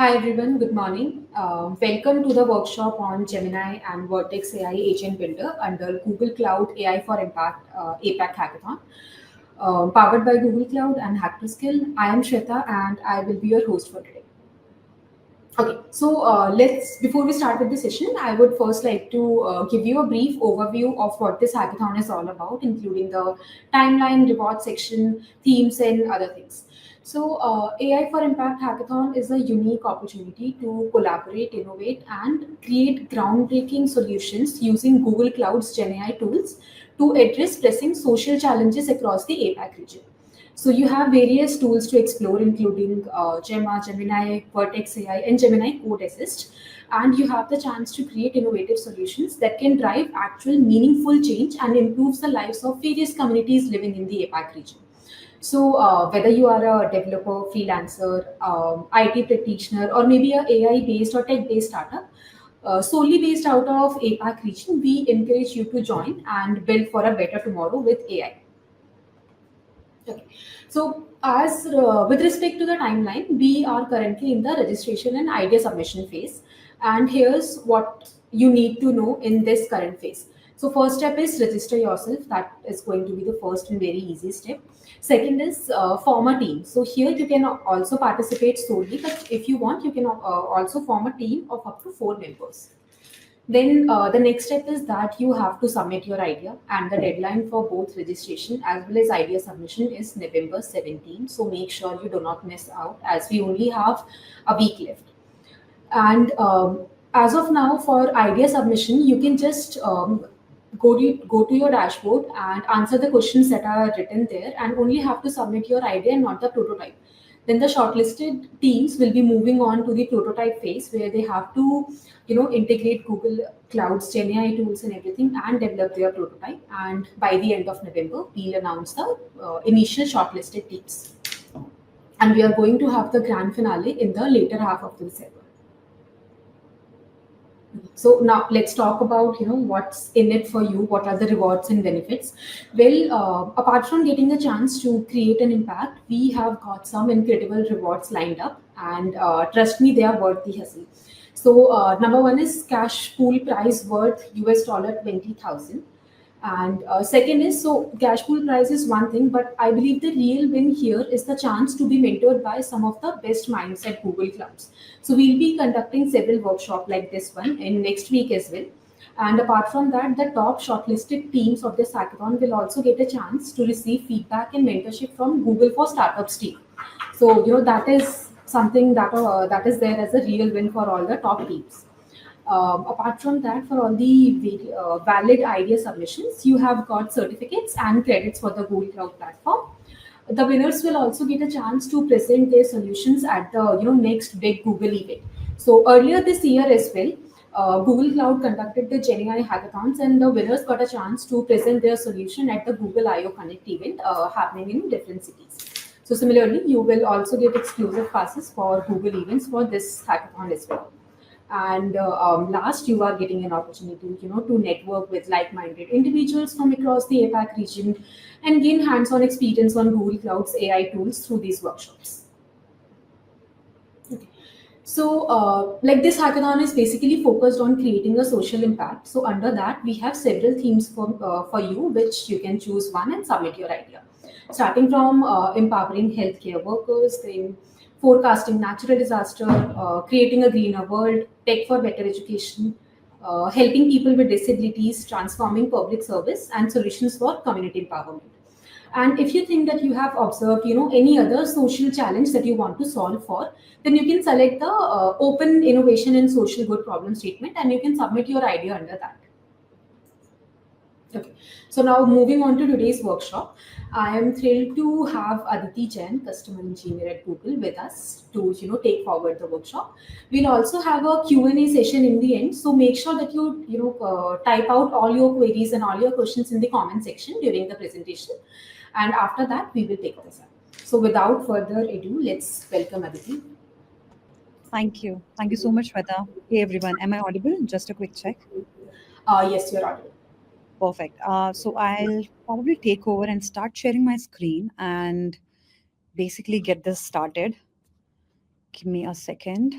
Hi everyone, good morning. Welcome to the workshop on Gemini and Vertex AI Agent Builder under Google Cloud AI for Impact APAC Hackathon, powered by Google Cloud and Hack2Skill. I am Shweta and I will be your host for today. Okay, so before we start with the session, I would first like to give you a brief overview of what this hackathon is all about, including the timeline, reward section, themes, and other things. So, AI for Impact Hackathon is a unique opportunity to collaborate, innovate, and create groundbreaking solutions using Google Cloud's GenAI tools to address pressing social challenges across the APAC region. So you have various tools to explore, including Gemma, Gemini, Vertex AI, and Gemini Code Assist. And you have the chance to create innovative solutions that can drive actual meaningful change and improves the lives of various communities living in the APAC region. So whether you are a developer, freelancer, IT practitioner, or maybe a AI-based or tech-based startup, solely based out of APAC region, we encourage you to join and build for a better tomorrow with AI. Okay. So, as with respect to the timeline, we are currently in the registration and idea submission phase. And here's what you need to know in this current phase. So, first step is register yourself. That is going to be the first and very easy step. Second is form a team. So, here you can also participate solely, but if you want, you can also form a team of up to 4 members. Then the next step is that you have to submit your idea, and the deadline for both registration as well as idea submission is November 17. So make sure you do not miss out, as we only have a week left. And as of now, for idea submission, you can just go to your dashboard and answer the questions that are written there, and only have to submit your idea and not the prototype. Then the shortlisted teams will be moving on to the prototype phase, where they have to, integrate Google Cloud's GenAI tools and everything and develop their prototype. And by the end of November, we'll announce the initial shortlisted teams. And we are going to have the grand finale in the later half of December. So now let's talk about what's in it for you. What are the rewards and benefits? Well, apart from getting a chance to create an impact, we have got some incredible rewards lined up, and trust me, they are worth the hustle. So number one is cash pool prize worth $20,000. And second is, so cash pool prize is one thing, but I believe the real win here is the chance to be mentored by some of the best minds at Google Clouds. So we'll be conducting several workshops like this one in next week as well. And apart from that, the top shortlisted teams of this hackathon will also get a chance to receive feedback and mentorship from Google for Startups team. So that is something that is there as a real win for all the top teams. Apart from that, for all the valid idea submissions, you have got certificates and credits for the Google Cloud platform. The winners will also get a chance to present their solutions at the next big Google event. So earlier this year as well, Google Cloud conducted the GenAI hackathons, and the winners got a chance to present their solution at the Google I/O Connect event happening in different cities. So similarly, you will also get exclusive passes for Google events for this hackathon as well. And last, you are getting an opportunity to network with like-minded individuals from across the APAC region and gain hands-on experience on Google Cloud's AI tools through these workshops. Okay. So like this hackathon is basically focused on creating a social impact. So under that, we have several themes for you, which you can choose one and submit your idea, starting from empowering healthcare workers, then forecasting natural disaster, creating a greener world, tech for better education, helping people with disabilities, transforming public service, and solutions for community empowerment. And if you think that you have observed, any other social challenge that you want to solve for, then you can select the open innovation and social good problem statement, and you can submit your idea under that. Okay. So now moving on to today's workshop, I am thrilled to have Aditi Jain, customer engineer at Google, with us to take forward the workshop. We'll also have a Q&A session in the end. So make sure that you type out all your queries and all your questions in the comment section during the presentation. And after that, we will take this up. So without further ado, let's welcome Aditi. Thank you. Thank you so much, Shweta. Hey, everyone. Am I audible? Just a quick check. Yes, you're audible. Perfect. So I'll probably take over and start sharing my screen and basically get this started. Give me a second.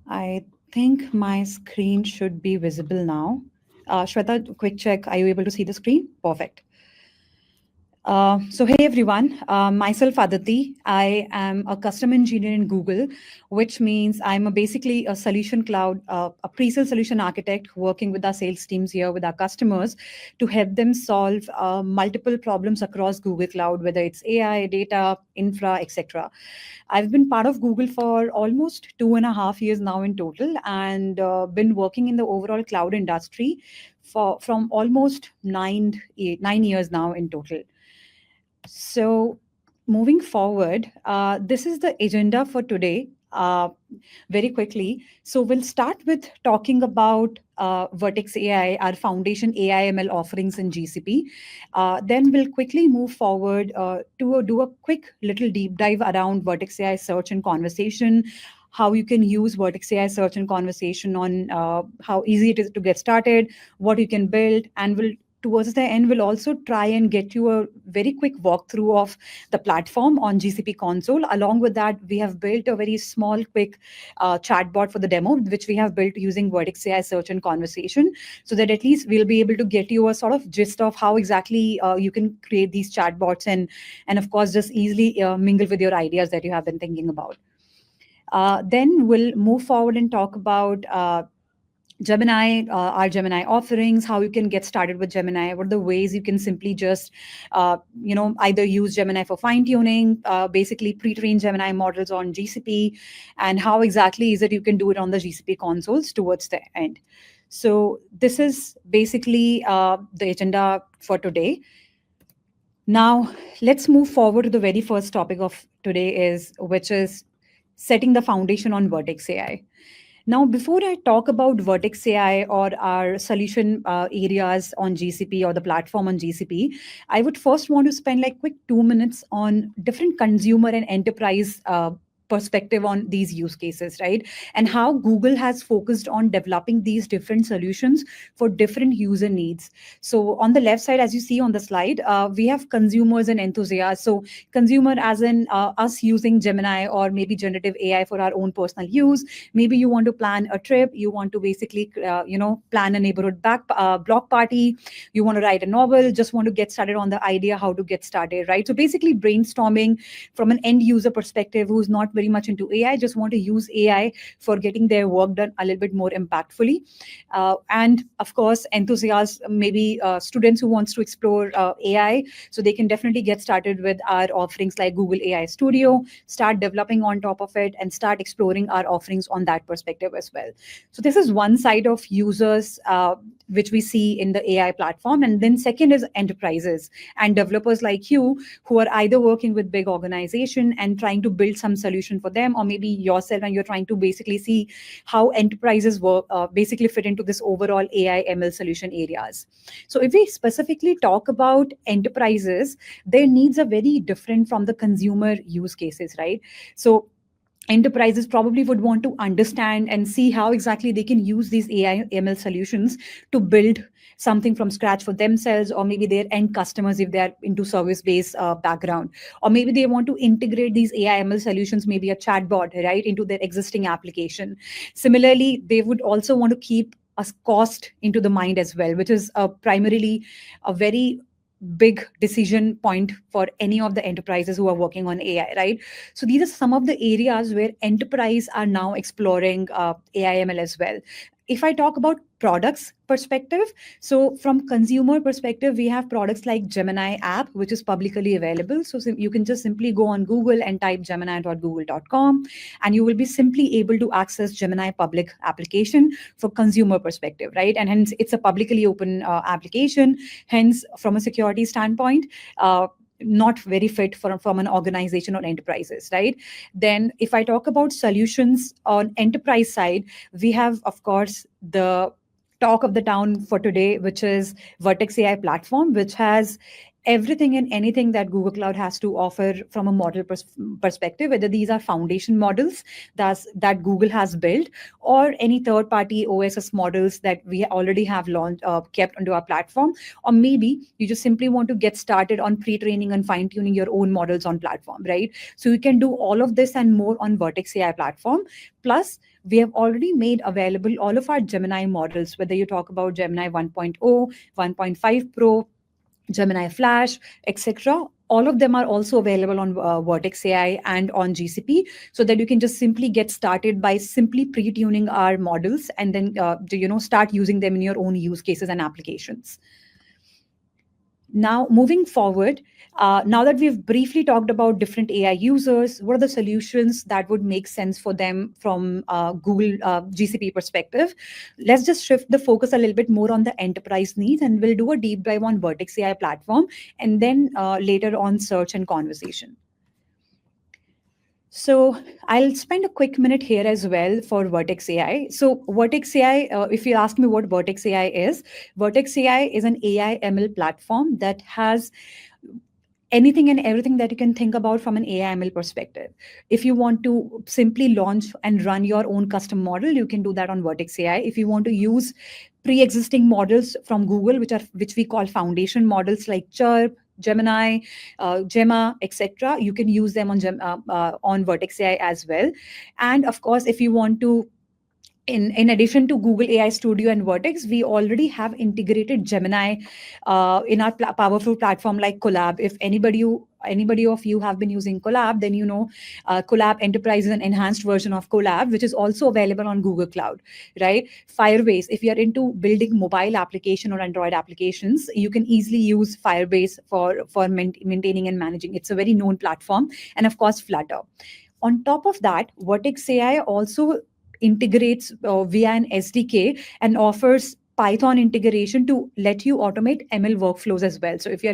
I think my screen should be visible now. Shweta, quick check. Are you able to see the screen? Perfect. So hey everyone, myself Aditi. I am a custom engineer in Google, which means I'm basically a solution cloud, a pre-sale solution architect working with our sales teams here with our customers to help them solve multiple problems across Google Cloud, whether it's AI, data, infra, etc. I've been part of Google for almost 2.5 years now in total, and been working in the overall cloud industry from almost 9 years now in total. So, moving forward, this is the agenda for today. Very quickly. So, we'll start with talking about Vertex AI, our foundation AI ML offerings in GCP. Then we'll quickly move forward to do a quick little deep dive around Vertex AI search and conversation, how you can use Vertex AI search and conversation on how easy it is to get started, what you can build, and we'll towards the end, we'll also try and get you a very quick walkthrough of the platform on GCP console. Along with that, we have built a very small, quick chatbot for the demo, which we have built using Vertex AI search and conversation, so that at least we'll be able to get you a sort of gist of how exactly you can create these chatbots and of course, just easily mingle with your ideas that you have been thinking about. Then we'll move forward and talk about Gemini, our Gemini offerings, how you can get started with Gemini, what are the ways you can simply just, either use Gemini for fine tuning, basically pre-train Gemini models on GCP, and how exactly is it you can do it on the GCP consoles towards the end. So this is basically the agenda for today. Now, let's move forward to the very first topic of today which is setting the foundation on Vertex AI. Now, before I talk about Vertex AI or our solution areas on GCP or the platform on GCP, I would first want to spend like quick 2 minutes on different consumer and enterprise perspective on these use cases, right? And how Google has focused on developing these different solutions for different user needs. So on the left side, as you see on the slide, we have consumers and enthusiasts. So consumer as in us using Gemini or maybe generative AI for our own personal use. Maybe you want to plan a trip, you want to basically, plan a neighborhood block party, you want to write a novel, just want to get started on the idea how to get started, right? So basically brainstorming from an end user perspective who's not very much into AI, just want to use AI for getting their work done a little bit more impactfully. And of course, enthusiasts, maybe students who wants to explore AI, so they can definitely get started with our offerings like Google AI Studio, start developing on top of it, and start exploring our offerings on that perspective as well. So this is one side of users which we see in the AI platform. And then second is enterprises and developers like you who are either working with big organization and trying to build some solution for them, or maybe yourself and you're trying to basically see how enterprises work, basically fit into this overall AI ML solution areas. So if we specifically talk about enterprises, their needs are very different from the consumer use cases, right? So enterprises probably would want to understand and see how exactly they can use these AI ML solutions to build something from scratch for themselves, or maybe their end customers if they're into service-based background, or maybe they want to integrate these AI ML solutions, maybe a chatbot, right, into their existing application. Similarly, they would also want to keep a cost into the mind as well, which is primarily a very big decision point for any of the enterprises who are working on AI, right? So these are some of the areas where enterprise are now exploring AI ML as well. If I talk about products perspective, so from consumer perspective, we have products like Gemini app, which is publicly available. So you can just simply go on Google and type gemini.google.com, and you will be simply able to access Gemini public application for consumer perspective, right? And hence it's a publicly open application. Hence, from a security standpoint, not very fit from an organization or enterprises, right? Then if I talk about solutions on enterprise side, we have, of course, the talk of the town for today, which is Vertex AI platform, which has everything and anything that Google Cloud has to offer from a model perspective, whether these are foundation models that Google has built, or any third-party OSS models that we already have launched, kept onto our platform, or maybe you just simply want to get started on pre-training and fine-tuning your own models on platform, right? So you can do all of this and more on Vertex AI platform. Plus, we have already made available all of our Gemini models, whether you talk about Gemini 1.0, 1.5 Pro, Gemini Flash, etc. All of them are also available on Vertex AI and on GCP, so that you can just simply get started by simply pre-tuning our models and then start using them in your own use cases and applications. Now, moving forward, now that we've briefly talked about different AI users, what are the solutions that would make sense for them from Google GCP perspective? Let's just shift the focus a little bit more on the enterprise needs, and we'll do a deep dive on Vertex AI platform, and then later on search and conversation. So I'll spend a quick minute here as well for Vertex AI. So Vertex AI, if you ask me what Vertex AI is, Vertex AI is an AI ML platform that has anything and everything that you can think about from an AI ML perspective. If you want to simply launch and run your own custom model, you can do that on Vertex AI. If you want to use pre-existing models from Google, which we call foundation models like Chirp, Gemini, Gemma, etc., you can use them on Vertex AI as well. And of course, if you want to, in addition to Google AI Studio and Vertex, we already have integrated Gemini in our powerful platform like Collab. If anybody of you have been using Collab, then you know Collab Enterprise is an enhanced version of Collab, which is also available on Google Cloud, right? Firebase, if you're into building mobile application or Android applications, you can easily use Firebase for maintaining and managing. It's a very known platform. And of course, Flutter. On top of that, Vertex AI also integrates via an SDK and offers Python integration to let you automate ML workflows as well. So if you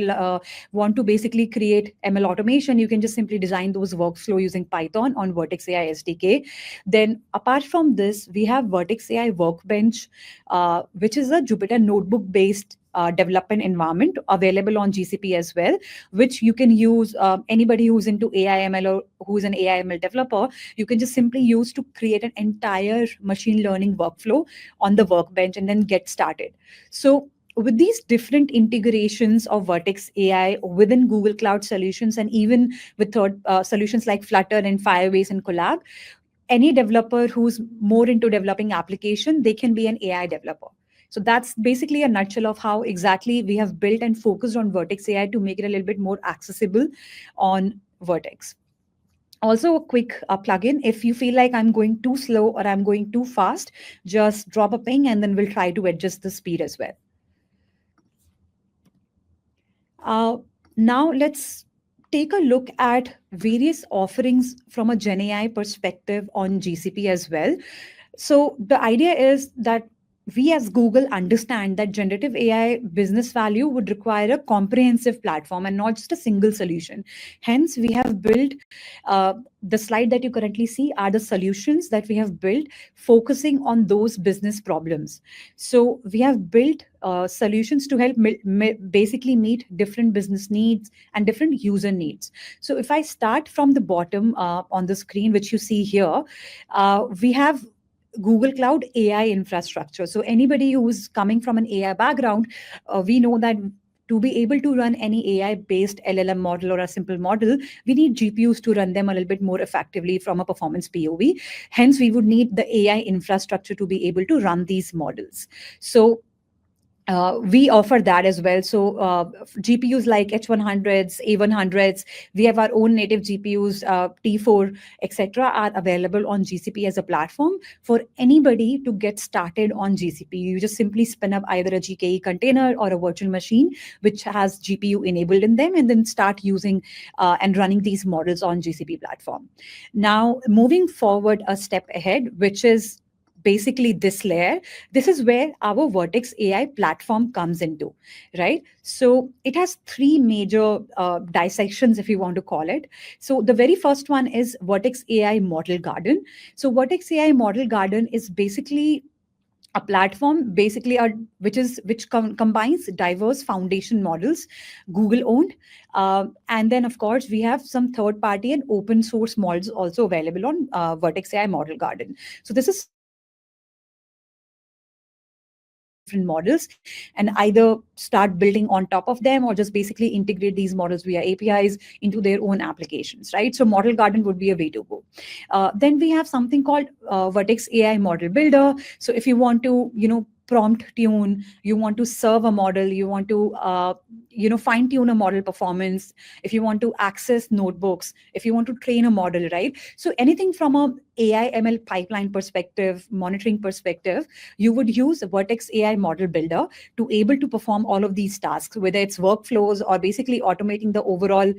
want to basically create ML automation, you can just simply design those workflows using Python on Vertex AI SDK. Then apart from this, we have Vertex AI Workbench, which is a Jupyter notebook-based development environment available on GCP as well, which you can use. Anybody who's into AI ML or who's an AI ML developer, you can just simply use to create an entire machine learning workflow on the Workbench and then get started. So with these different integrations of Vertex AI within Google Cloud solutions, and even with third solutions like Flutter and Firebase and Collab, any developer who's more into developing application, they can be an AI developer. So that's basically a nutshell of how exactly we have built and focused on Vertex AI to make it a little bit more accessible on Vertex. Also, a quick plugin. If you feel like I'm going too slow or I'm going too fast, just drop a ping and then we'll try to adjust the speed as well. Now let's take a look at various offerings from a GenAI perspective on GCP as well. So the idea is that we as Google understand that generative AI business value would require a comprehensive platform and not just a single solution. Hence, we have built the slide that you currently see are the solutions that we have built focusing on those business problems. So we have built solutions to help basically meet different business needs and different user needs. So if I start from the bottom on the screen, which you see here, we have Google Cloud AI infrastructure. So anybody who's coming from an AI background, we know that to be able to run any AI-based LLM model or a simple model, we need GPUs to run them a little bit more effectively from a performance POV. Hence, we would need the AI infrastructure to be able to run these models. So we offer that as well. So GPUs like H100s, A100s, we have our own native GPUs, T4, etc., are available on GCP as a platform for anybody to get started on GCP. You just simply spin up either a GKE container or a virtual machine which has GPU enabled in them, and then start using and running these models on GCP platform. Now, moving forward a step ahead, which is basically this layer, this is where our Vertex AI platform comes into, right? So it has three major dissections, if you want to call it. So the very first one is Vertex AI Model Garden. So Vertex AI Model Garden is basically a platform which combines diverse foundation models, Google owned, and then of course we have some third party and open source models also available on Vertex AI Model Garden. So this is different models and either start building on top of them or just basically integrate these models via APIs into their own applications, right? So Model Garden would be a way to go. Then we have something called Vertex AI Model Builder. So if you want to, prompt tune, you want to serve a model, you want to, fine tune a model performance, if you want to access notebooks, if you want to train a model, right? So anything from a AI ML pipeline perspective, monitoring perspective, you would use Vertex AI Model Builder to able to perform all of these tasks, whether it's workflows or basically automating the overall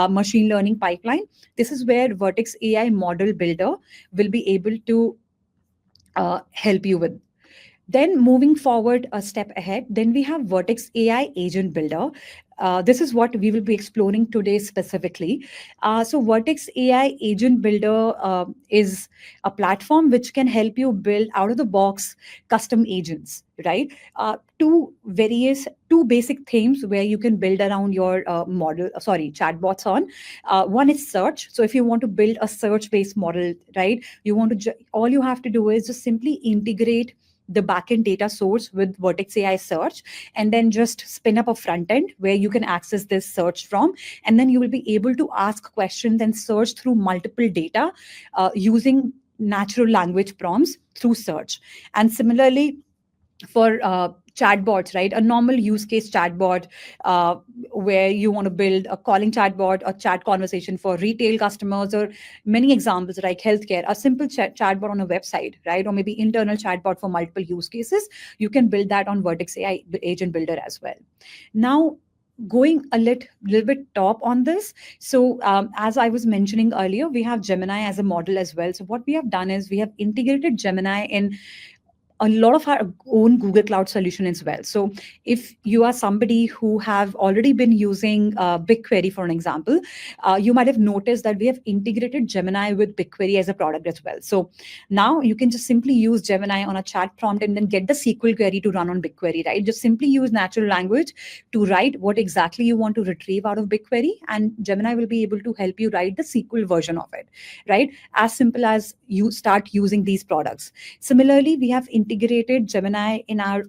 machine learning pipeline. This is where Vertex AI Model Builder will be able to help you with. Then moving forward a step ahead, then we have Vertex AI Agent Builder. This is what we will be exploring today specifically. So Vertex AI Agent Builder is a platform which can help you build out of the box custom agents, right? Two basic themes where you can build around your chatbots on. One is search. So if you want to build a search-based model, right, all you have to do is just simply integrate the backend data source with Vertex AI search, and then just spin up a front end where you can access this search from. And then you will be able to ask questions and search through multiple data using natural language prompts through search. And similarly, for chatbots, right? A normal use case chatbot uh, where you want to build a calling chatbot, a chat conversation for retail customers, or many examples like healthcare, a simple chatbot on a website, right? Or maybe internal chatbot for multiple use cases. You can build that on Vertex AI Agent Builder as well. Now, going a little bit top on this. So as I was mentioning earlier, we have Gemini as a model as well. So what we have done is we have integrated Gemini in a lot of our own Google Cloud solution as well. So if you are somebody who have already been using BigQuery, for an example, you might have noticed that we have integrated Gemini with BigQuery as a product as well. So now you can just simply use Gemini on a chat prompt and then get the SQL query to run on BigQuery, right? Just simply use natural language to write what exactly you want to retrieve out of BigQuery, and Gemini will be able to help you write the SQL version of it, right? As simple as you start using these products. Similarly, we have integrated Gemini in our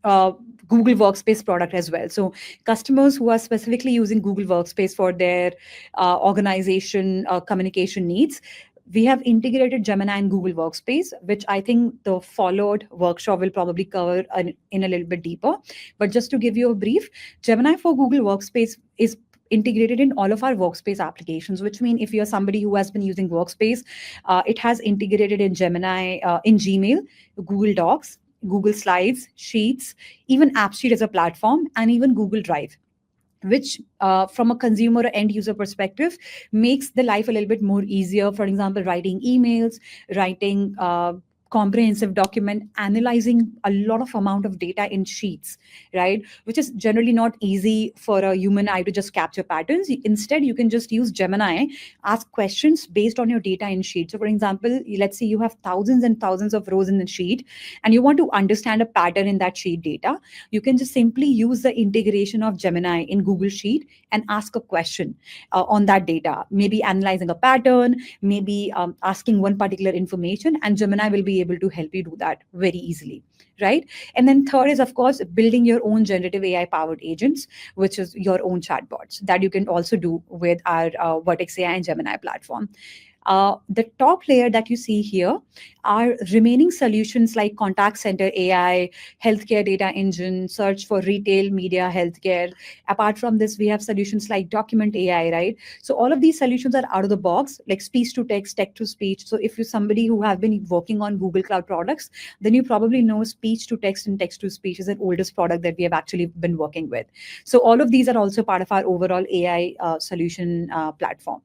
uh, Google Workspace product as well. So customers who are specifically using Google Workspace for their organization communication needs, we have integrated Gemini and Google Workspace, which I think the followed workshop will probably cover in a little bit deeper. But just to give you a brief, Gemini for Google Workspace is integrated in all of our workspace applications, which means if you're somebody who has been using workspace, it has integrated in Gemini, in Gmail, Google Docs, Google Slides, Sheets, even AppSheet as a platform, and even Google Drive, which from a consumer or end user perspective makes the life a little bit more easier. For example, writing emails, writing comprehensive document, analyzing a lot of amount of data in sheets, right? Which is generally not easy for a human eye to just capture patterns. Instead, you can just use Gemini, ask questions based on your data in sheet. So for example, let's say you have thousands and thousands of rows in the sheet and you want to understand a pattern in that sheet data. You can just simply use the integration of Gemini in Google Sheet and ask a question on that data, maybe analyzing a pattern, maybe asking one particular information, and Gemini will be able to help you do that very easily, right? And then third is, of course, building your own generative AI powered agents, which is your own chatbots that you can also do with our Vertex AI and Gemini platform. The top layer that you see here are remaining solutions like contact center AI, healthcare data engine, search for retail, media, healthcare. Apart from this, we have solutions like document AI, right? So all of these solutions are out of the box, like speech to text, text to speech. So if you're somebody who have been working on Google Cloud products, then you probably know speech to text and text to speech is the oldest product that we have actually been working with. So all of these are also part of our overall AI solution platform.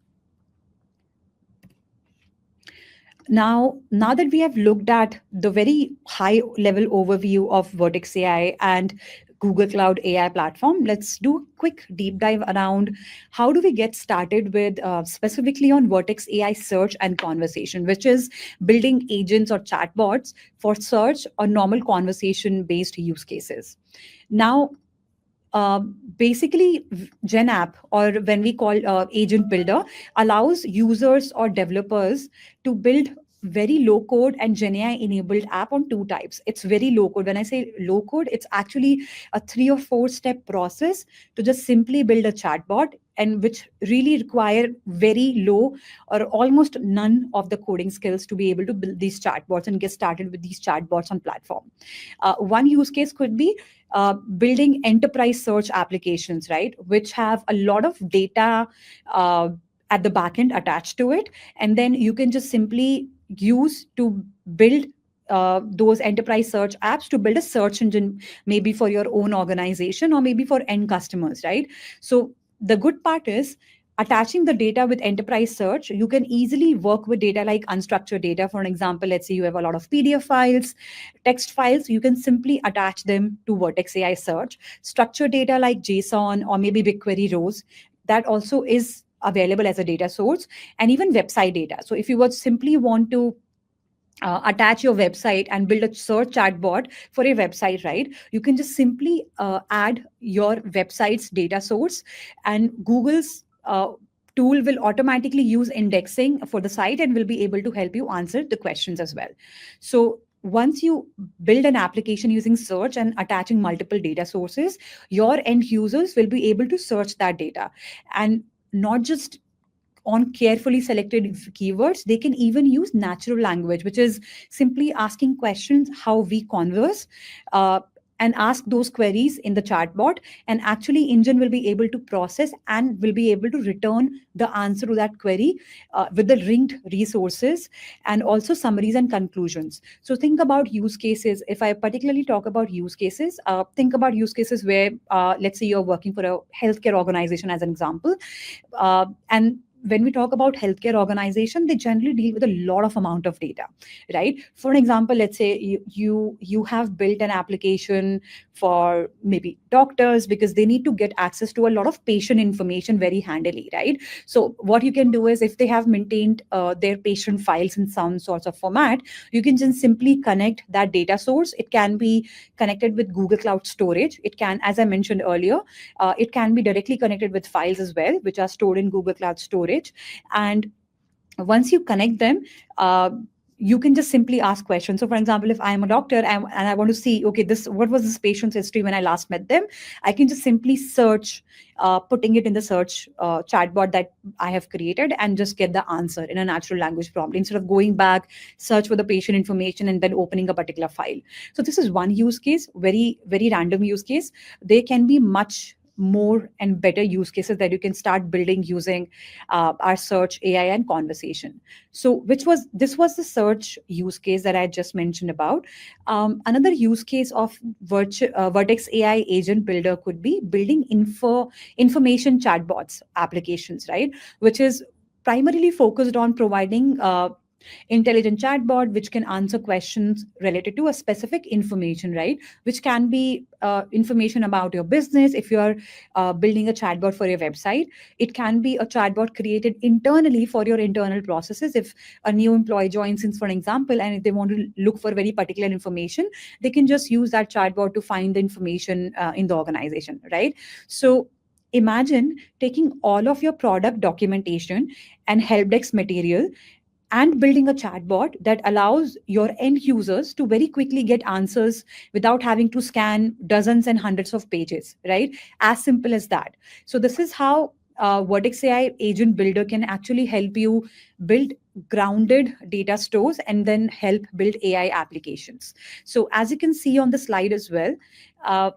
Now that we have looked at the very high level overview of Vertex AI and Google Cloud AI platform, let's do a quick deep dive around how do we get started with specifically on Vertex AI search and conversation, which is building agents or chatbots for search or normal conversation based use cases. Now, basically, GenApp, or when we call Agent Builder, allows users or developers to build very low code and GenAI enabled app on two types. It's very low code. When I say low code, it's actually a 3 or 4 step process to just simply build a chatbot, and which really require very low or almost none of the coding skills to be able to build these chatbots and get started with these chatbots on platform. One use case could be building enterprise search applications, right, which have a lot of data uh, at the backend attached to it, and then you can just simply use to build those enterprise search apps to build a search engine, maybe for your own organization or maybe for end customers, right? So the good part is attaching the data with enterprise search. You can easily work with data like unstructured data. For an example, let's say you have a lot of PDF files, text files, you can simply attach them to Vertex AI search. Structured data like JSON or maybe BigQuery rows, that also is available as a data source, and even website data. So if you would simply want to attach your website and build a search chatbot for a website, right? You can just simply add your website's data source, and Google's tool will automatically use indexing for the site and will be able to help you answer the questions as well. So once you build an application using search and attaching multiple data sources, your end users will be able to search that data, and not just on carefully selected keywords. They can even use natural language, which is simply asking questions how we converse, uh, and ask those queries in the chatbot, and actually engine will be able to process and will be able to return the answer to that query with the linked resources and also summaries and conclusions. So think about use cases. If I particularly talk about use cases, think about use cases where, let's say you're working for a healthcare organization as an example, and when we talk about healthcare organization, they generally deal with a lot of amount of data, right? For an example, let's say you have built an application for maybe doctors because they need to get access to a lot of patient information very handily, right? So what you can do is, if they have maintained their patient files in some sorts of format, you can just simply connect that data source. It can be connected with Google Cloud Storage. It can, as I mentioned earlier, it can be directly connected with files as well, which are stored in Google Cloud Storage. And once you connect them, you can just simply ask questions. So for example, if I'm a doctor and I want to see, okay, this, what was this patient's history when I last met them, I can just simply search, putting it in the search chatbot that I have created, and just get the answer in a natural language prompt, instead of going back, search for the patient information and then opening a particular file. So this is one use case, very, very random use case. There can be much more and better use cases that you can start building using our search AI and conversation. So this was the search use case that I just mentioned about. Another use case of Vertex AI agent builder could be building information chatbots applications, right? Which is primarily focused on providing intelligent chatbot which can answer questions related to a specific information, right? Which can be information about your business. If you're building a chatbot for your website, it can be a chatbot created internally for your internal processes. If a new employee joins in, for an example, and if they want to look for very particular information, they can just use that chatbot to find the information in the organization, right? So imagine taking all of your product documentation and help desk material and building a chatbot that allows your end users to very quickly get answers without having to scan dozens and hundreds of pages, right? As simple as that. So this is how Vertex AI Agent Builder can actually help you build grounded data stores and then help build AI applications. So as you can see on the slide as well, uh,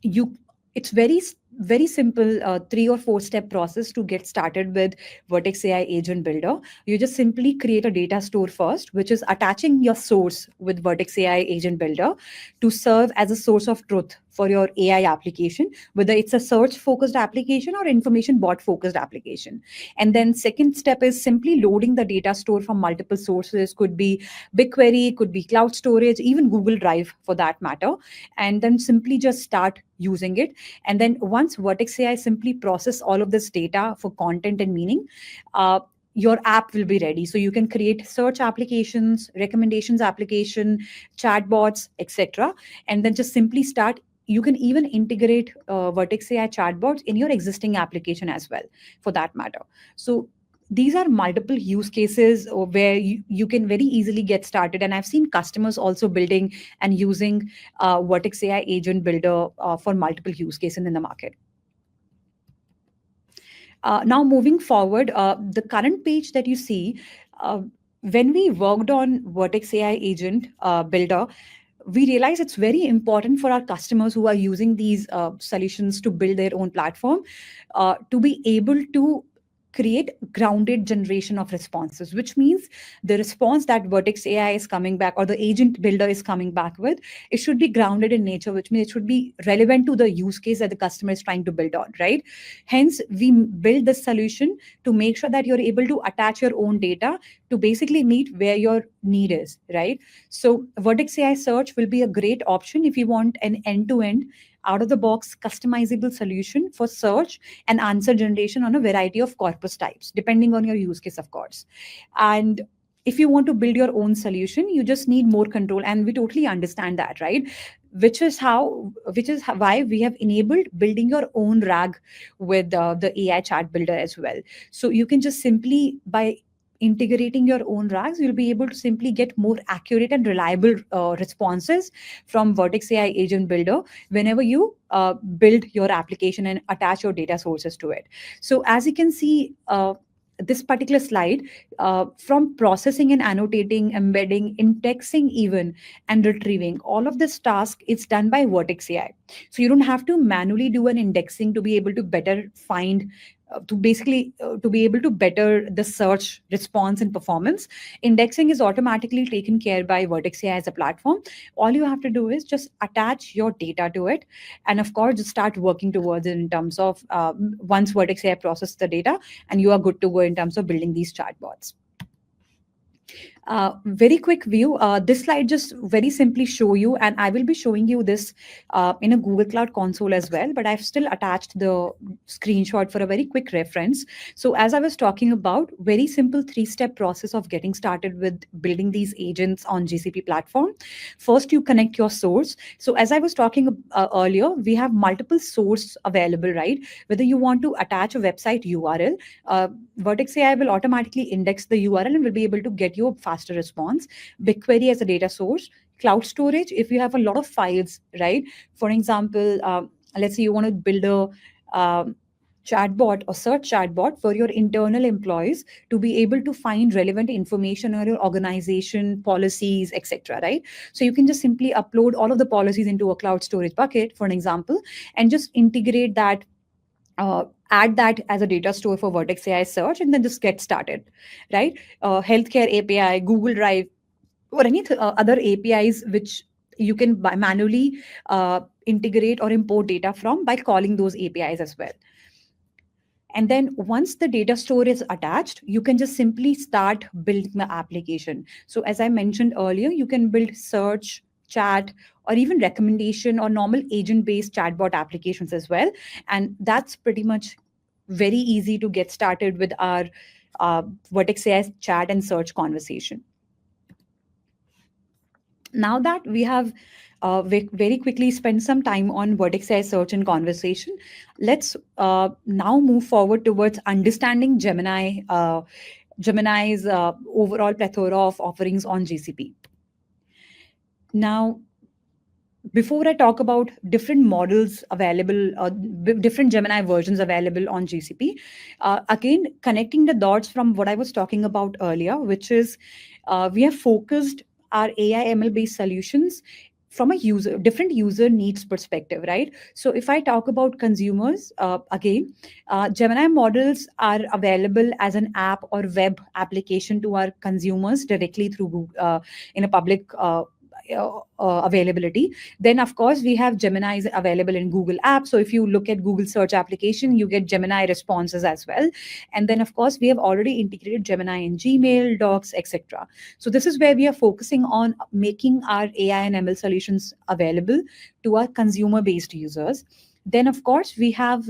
you it's very simple 3 or 4 step process to get started with Vertex AI Agent Builder. You just simply create a data store first, which is attaching your source with Vertex AI Agent Builder to serve as a source of truth for your AI application, whether it's a search focused application or information bot focused application. And then second step is simply loading the data store from multiple sources. Could be BigQuery, could be cloud storage, even Google Drive for that matter. And then simply just start using it. And then once Vertex AI simply process all of this data for content and meaning, your app will be ready. So you can create search applications, recommendations application, chatbots, etc. And then just simply start. You can even integrate Vertex AI chatbots in your existing application as well, for that matter. So these are multiple use cases where you can very easily get started. And I've seen customers also building and using Vertex AI Agent Builder for multiple use cases in the market. Now, moving forward, the current page that you see, when we worked on Vertex AI Agent Builder, we realize it's very important for our customers who are using these solutions to build their own platform to be able to create grounded generation of responses, which means the response that Vertex AI is coming back or the agent builder is coming back with, it should be grounded in nature, which means it should be relevant to the use case that the customer is trying to build on, right? Hence, we build this solution to make sure that you're able to attach your own data to basically meet where your need is, right? So Vertex AI Search will be a great option if you want an end-to-end, out-of-the-box customizable solution for search and answer generation on a variety of corpus types, depending on your use case, of course. And if you want to build your own solution, you just need more control. And we totally understand that, right? Which is why we have enabled building your own RAG with the AI chat builder as well. So you can just simply, by integrating your own RAGs, you'll be able to simply get more accurate and reliable responses from Vertex AI Agent Builder whenever you build your application and attach your data sources to it. So as you can see, this particular slide, from processing and annotating, embedding, indexing even, and retrieving, all of this task is done by Vertex AI. So you don't have to manually do an indexing to be able to better find to be able to better the search response and performance. Indexing is automatically taken care by Vertex AI as a platform. All you have to do is just attach your data to it, and of course just start working towards it in terms of once Vertex AI processes the data, and you are good to go in terms of building these chatbots. Very quick view. This slide just very simply show you, and I will be showing you this in a Google Cloud Console as well, but I've still attached the screenshot for a very quick reference. So as I was talking about, very simple 3-step process of getting started with building these agents on GCP platform. First, you connect your source. So as I was talking earlier, we have multiple source available, right? Whether you want to attach a website URL, Vertex AI will automatically index the URL and will be able to get you a faster response. BigQuery as a data source. Cloud storage, if you have a lot of files, right? For example, let's say you want to build a chatbot or search chatbot for your internal employees to be able to find relevant information on your organization, policies, etc., right? So you can just simply upload all of the policies into a cloud storage bucket, for an example, and just integrate that, add that as a data store for Vertex AI Search, and then just get started, right? Healthcare API, Google Drive, or any other APIs which you can manually integrate or import data from by calling those APIs as well. And then once the data store is attached, you can just simply start building the application. So as I mentioned earlier, you can build search, chat, or even recommendation or normal agent-based chatbot applications as well. And that's pretty much very easy to get started with our Vertex AI chat and search conversation. Now that we have very quickly spent some time on Vertex AI search and conversation, let's now move forward towards understanding Gemini's overall plethora of offerings on GCP. Now, before I talk about different models available, different Gemini versions available on GCP, again, connecting the dots from what I was talking about earlier, which is we have focused our AI ML based solutions from a different user needs perspective, right? So if I talk about consumers, again, Gemini models are available as an app or web application to our consumers directly through Google, in a public availability. Then of course we have Gemini is available in Google Apps. So if you look at Google search application, you get Gemini responses as well. And then of course we have already integrated Gemini in Gmail, Docs, etc. So this is where we are focusing on making our AI and ML solutions available to our consumer based users. Then, of course, we have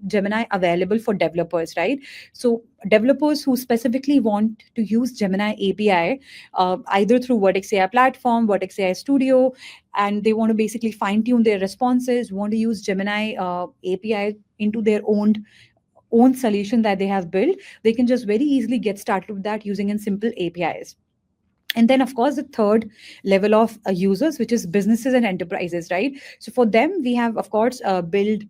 Gemini available for developers, right? So developers who specifically want to use Gemini API, either through Vertex AI platform, Vertex AI Studio, and they want to basically fine tune their responses, want to use Gemini API into their own own solution that they have built, they can just very easily get started with that using in simple APIs. And then, of course, the third level of users, which is businesses and enterprises, right? So for them, we have, of course, build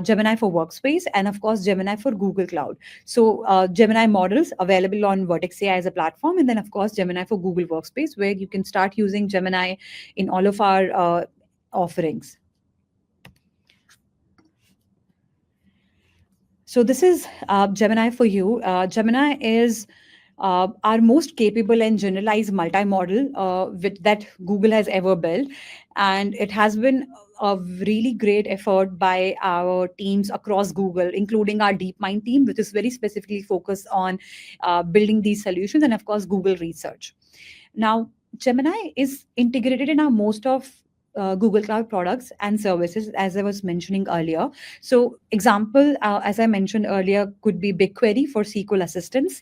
Gemini for Workspace, and of course, Gemini for Google Cloud. So Gemini models available on Vertex AI as a platform, and then, of course, Gemini for Google Workspace, where you can start using Gemini in all of our offerings. So this is Gemini for you. Gemini is our most capable and generalized multimodal that Google has ever built. And it has been a really great effort by our teams across Google, including our DeepMind team, which is very specifically focused on building these solutions, and of course, Google Research. Now, Gemini is integrated in our most of Google Cloud products and services, as I was mentioning earlier. So, example, as I mentioned earlier, could be BigQuery for SQL assistance,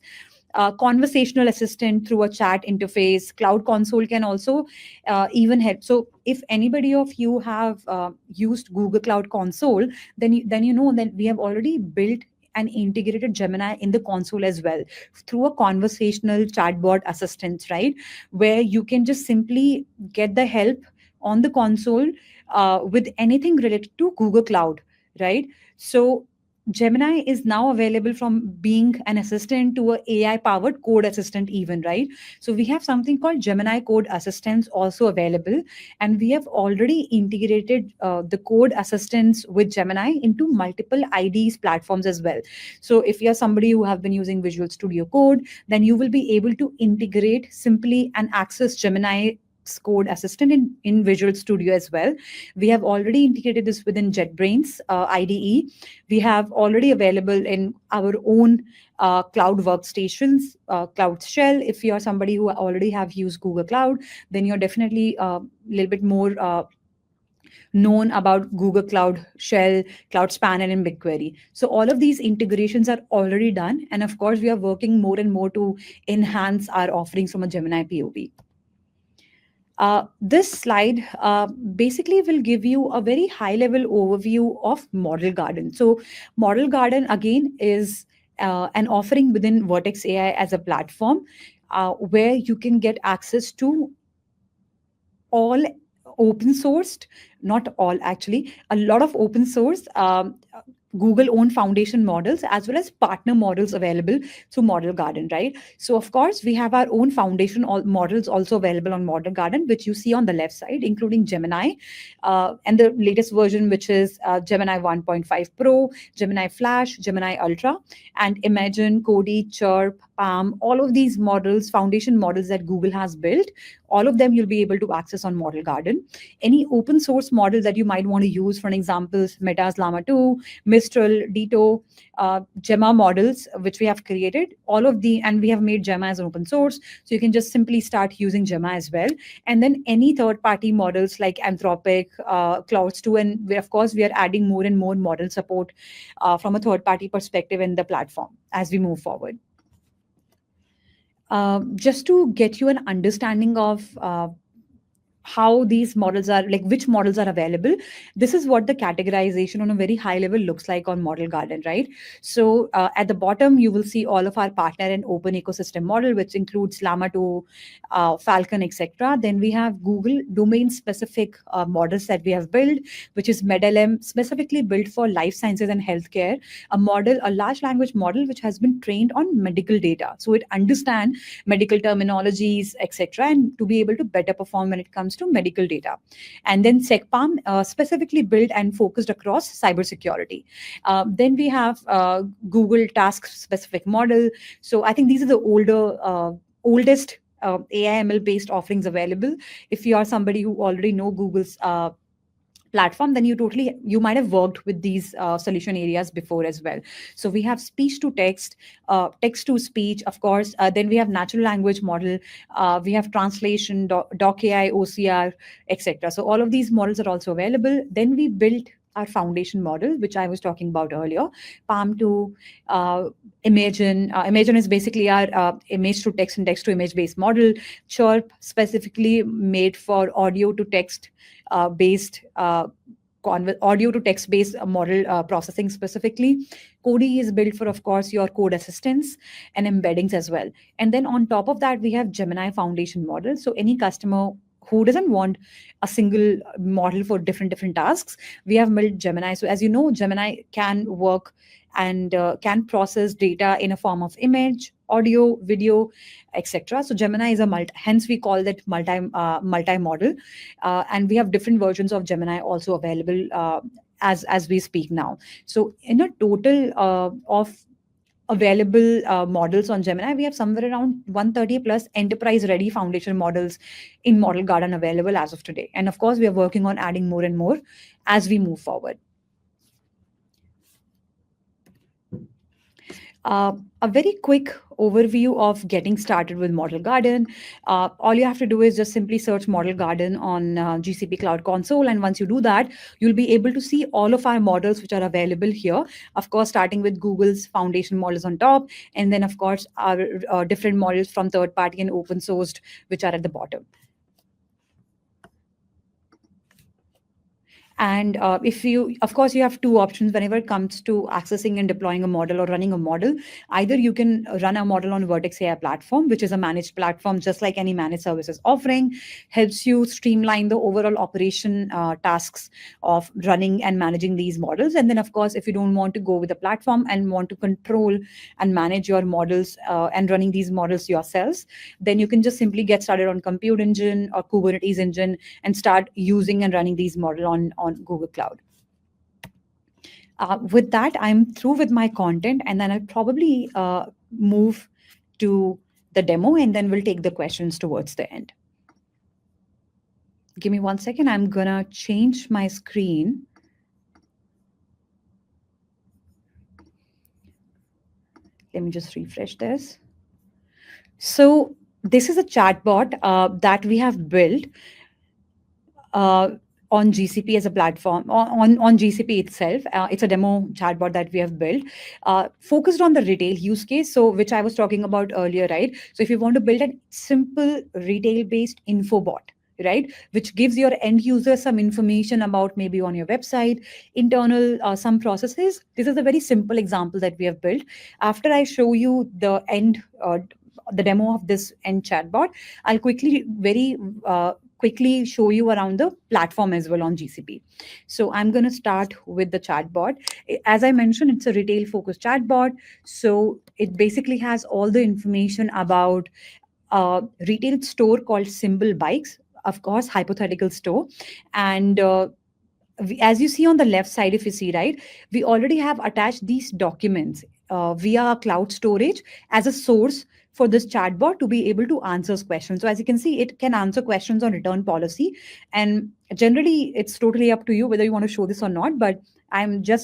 conversational assistant through a chat interface. Cloud Console can also even help. So, if anybody of you have used Google Cloud Console, then you know that we have already built and integrated Gemini in the console as well through a conversational chatbot assistant, right? Where you can just simply get the help on the console with anything related to Google Cloud, right? So Gemini is now available from being an assistant to a AI powered code assistant even, right? So we have something called Gemini Code Assistants also available, and we have already integrated the code assistants with Gemini into multiple IDEs platforms as well. So if you're somebody who have been using Visual Studio Code, then you will be able to integrate simply and access Gemini code assistant in Visual Studio as well. We have already integrated this within JetBrains IDE. We have already available in our own cloud workstations, Cloud Shell. If you're somebody who already have used Google Cloud, then you're definitely a little bit more known about Google Cloud Shell, Cloud Spanner, and BigQuery. So all of these integrations are already done. And of course, we are working more and more to enhance our offerings from a Gemini POV. This slide basically will give you a very high-level overview of Model Garden. So Model Garden, again, is an offering within Vertex AI as a platform where you can get access to all open sourced, not all actually, a lot of open source Google own foundation models as well as partner models available through Model Garden, right? So of course, we have our own foundation models also available on Model Garden, which you see on the left side, including Gemini and the latest version, which is Gemini 1.5 Pro, Gemini Flash, Gemini Ultra, and Imagine, Cody, Chirp, Palm, all of these models, foundation models that Google has built, all of them you'll be able to access on Model Garden. Any open source model that you might want to use, for example, Meta's Llama 2, Mistral, Ditto, Gemma models, which we have created, and we have made Gemma as an open source. So you can just simply start using Gemma as well. And then any third-party models like Anthropic, Clouds 2, and of course, we are adding more and more model support from a third-party perspective in the platform as we move forward. Just to get you an understanding of how these models are, like which models are available, this is what the categorization on a very high level looks like on Model Garden, right? So at the bottom, you will see all of our partner and open ecosystem model, which includes Llama 2, Falcon, etc. Then we have Google domain specific models that we have built, which is MedLM, specifically built for life sciences and healthcare, a large language model which has been trained on medical data. So it understands medical terminologies, etc., and to be able to better perform when it comes to medical data. And then SecPalm, specifically built and focused across cybersecurity. Then we have Google task-specific model. So I think these are the oldest AI/ML based offerings available. If you are somebody who already know Google's platform, then you might have worked with these solution areas before as well. So we have speech to text, text to speech, of course. Then we have natural language model. We have translation, doc AI, OCR, etc. So all of these models are also available. Then we built our foundation model, which I was talking about earlier, Palm 2, Imagine. Imagine is basically our image to text and text to image based model. Chirp, specifically made for audio to text based audio to text-based model processing specifically. Cody is built for, of course, your code assistance and embeddings as well. And then on top of that, we have Gemini Foundation model. So any customer who doesn't want a single model for different tasks, we have built Gemini. So as you know, Gemini can work and can process data in a form of image, audio, video, etc. So Gemini is a hence we call it multi-model, and we have different versions of Gemini also available as we speak now. So in a total of available models on Gemini, we have somewhere around 130 plus enterprise ready foundation models in Model Garden available as of today. And of course, we are working on adding more and more as we move forward. A very quick overview of getting started with Model Garden. All you have to do is just simply search Model Garden on GCP Cloud Console. And once you do that, you'll be able to see all of our models which are available here. Of course, starting with Google's foundation models on top. And then, of course, our different models from third party and open sourced, which are at the bottom. And if you, of course, you have two options whenever it comes to accessing and deploying a model or running a model. Either you can run a model on Vertex AI platform, which is a managed platform, just like any managed services offering, helps you streamline the overall operation tasks of running and managing these models. And then, of course, if you don't want to go with a platform and want to control and manage your models and running these models yourselves, then you can just simply get started on Compute Engine or Kubernetes Engine and start using and running these models on Google Cloud. With that, I'm through with my content, and then I'll probably move to the demo, and then we'll take the questions towards the end. Give me 1 second. I'm gonna change my screen. Let me just refresh this. So this is a chatbot that we have built on GCP as a platform, on GCP itself. It's a demo chatbot that we have built, focused on the retail use case, so which I was talking about earlier, right? So if you want to build a simple retail-based info bot, right, which gives your end user some information about maybe on your website, internal some processes, this is a very simple example that we have built. After I show you the the demo of this end chatbot, I'll quickly show you around the platform as well on GCP. So I'm going to start with the chatbot. As I mentioned, it's a retail focused chatbot. So it basically has all the information about a retail store called Symbol Bikes, of course, hypothetical store. And as you see on the left side, if you see, right, we already have attached these documents via cloud storage as a source for this chatbot to be able to answer questions. So as you can see, it can answer questions on return policy. And generally, it's totally up to you whether you want to show this or not. But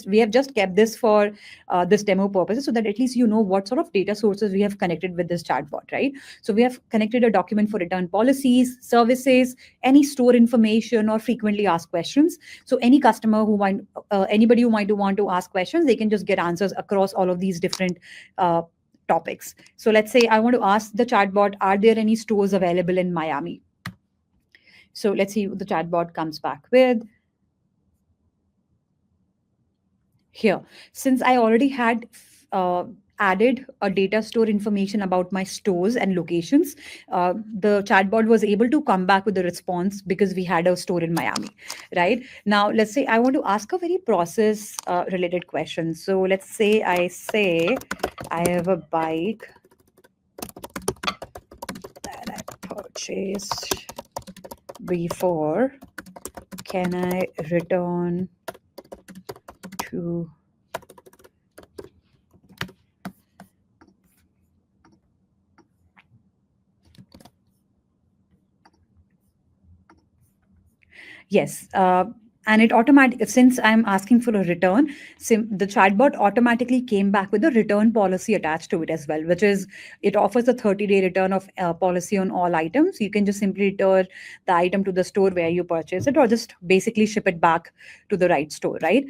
we have just kept this for this demo purposes so that at least you know what sort of data sources we have connected with this chatbot, right? So we have connected a document for return policies, services, any store information, or frequently asked questions. So any customer who might, anybody who might want to ask questions, they can just get answers across all of these different topics. So let's say I want to ask the chatbot, are there any stores available in Miami? So let's see what the chatbot comes back with. Here, since I already had added a data store information about my stores and locations, the chatbot was able to come back with a response because we had a store in Miami, right? Now, let's say I want to ask a very process related question. So let's say I have a bike that I purchased before. Can I return to yes, and it automatically, since I'm asking for a return, the chatbot automatically came back with a return policy attached to it as well, which is it offers a 30-day return of policy on all items. You can just simply return the item to the store where you purchase it, or just basically ship it back to the right store, right?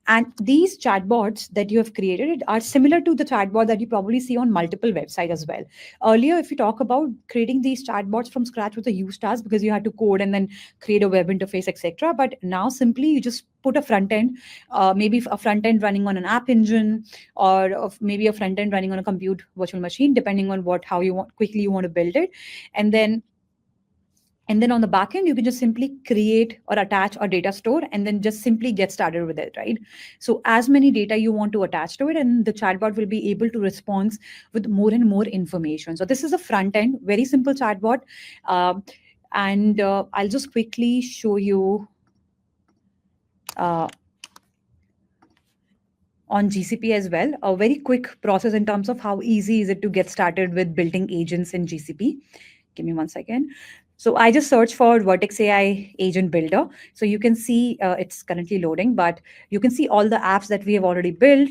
And these chatbots that you have created are similar to the chatbot that you probably see on multiple websites as well. Earlier, if you talk about creating these chatbots from scratch was a huge task because you had to code and then create a web interface, etc. But now simply you just put a front end, maybe a front end running on an app engine, or maybe a front end running on a compute virtual machine, depending on how you want quickly you want to build it, and then on the back end, you can just simply create or attach a data store and then just simply get started with it, right? So as many data you want to attach to it, and the chatbot will be able to respond with more and more information. So this is a front end, very simple chatbot. And I'll just quickly show you on GCP as well, a very quick process in terms of how easy is it to get started with building agents in GCP. Give me 1 second. So I just searched for Vertex AI Agent Builder. So you can see it's currently loading, but you can see all the apps that we have already built.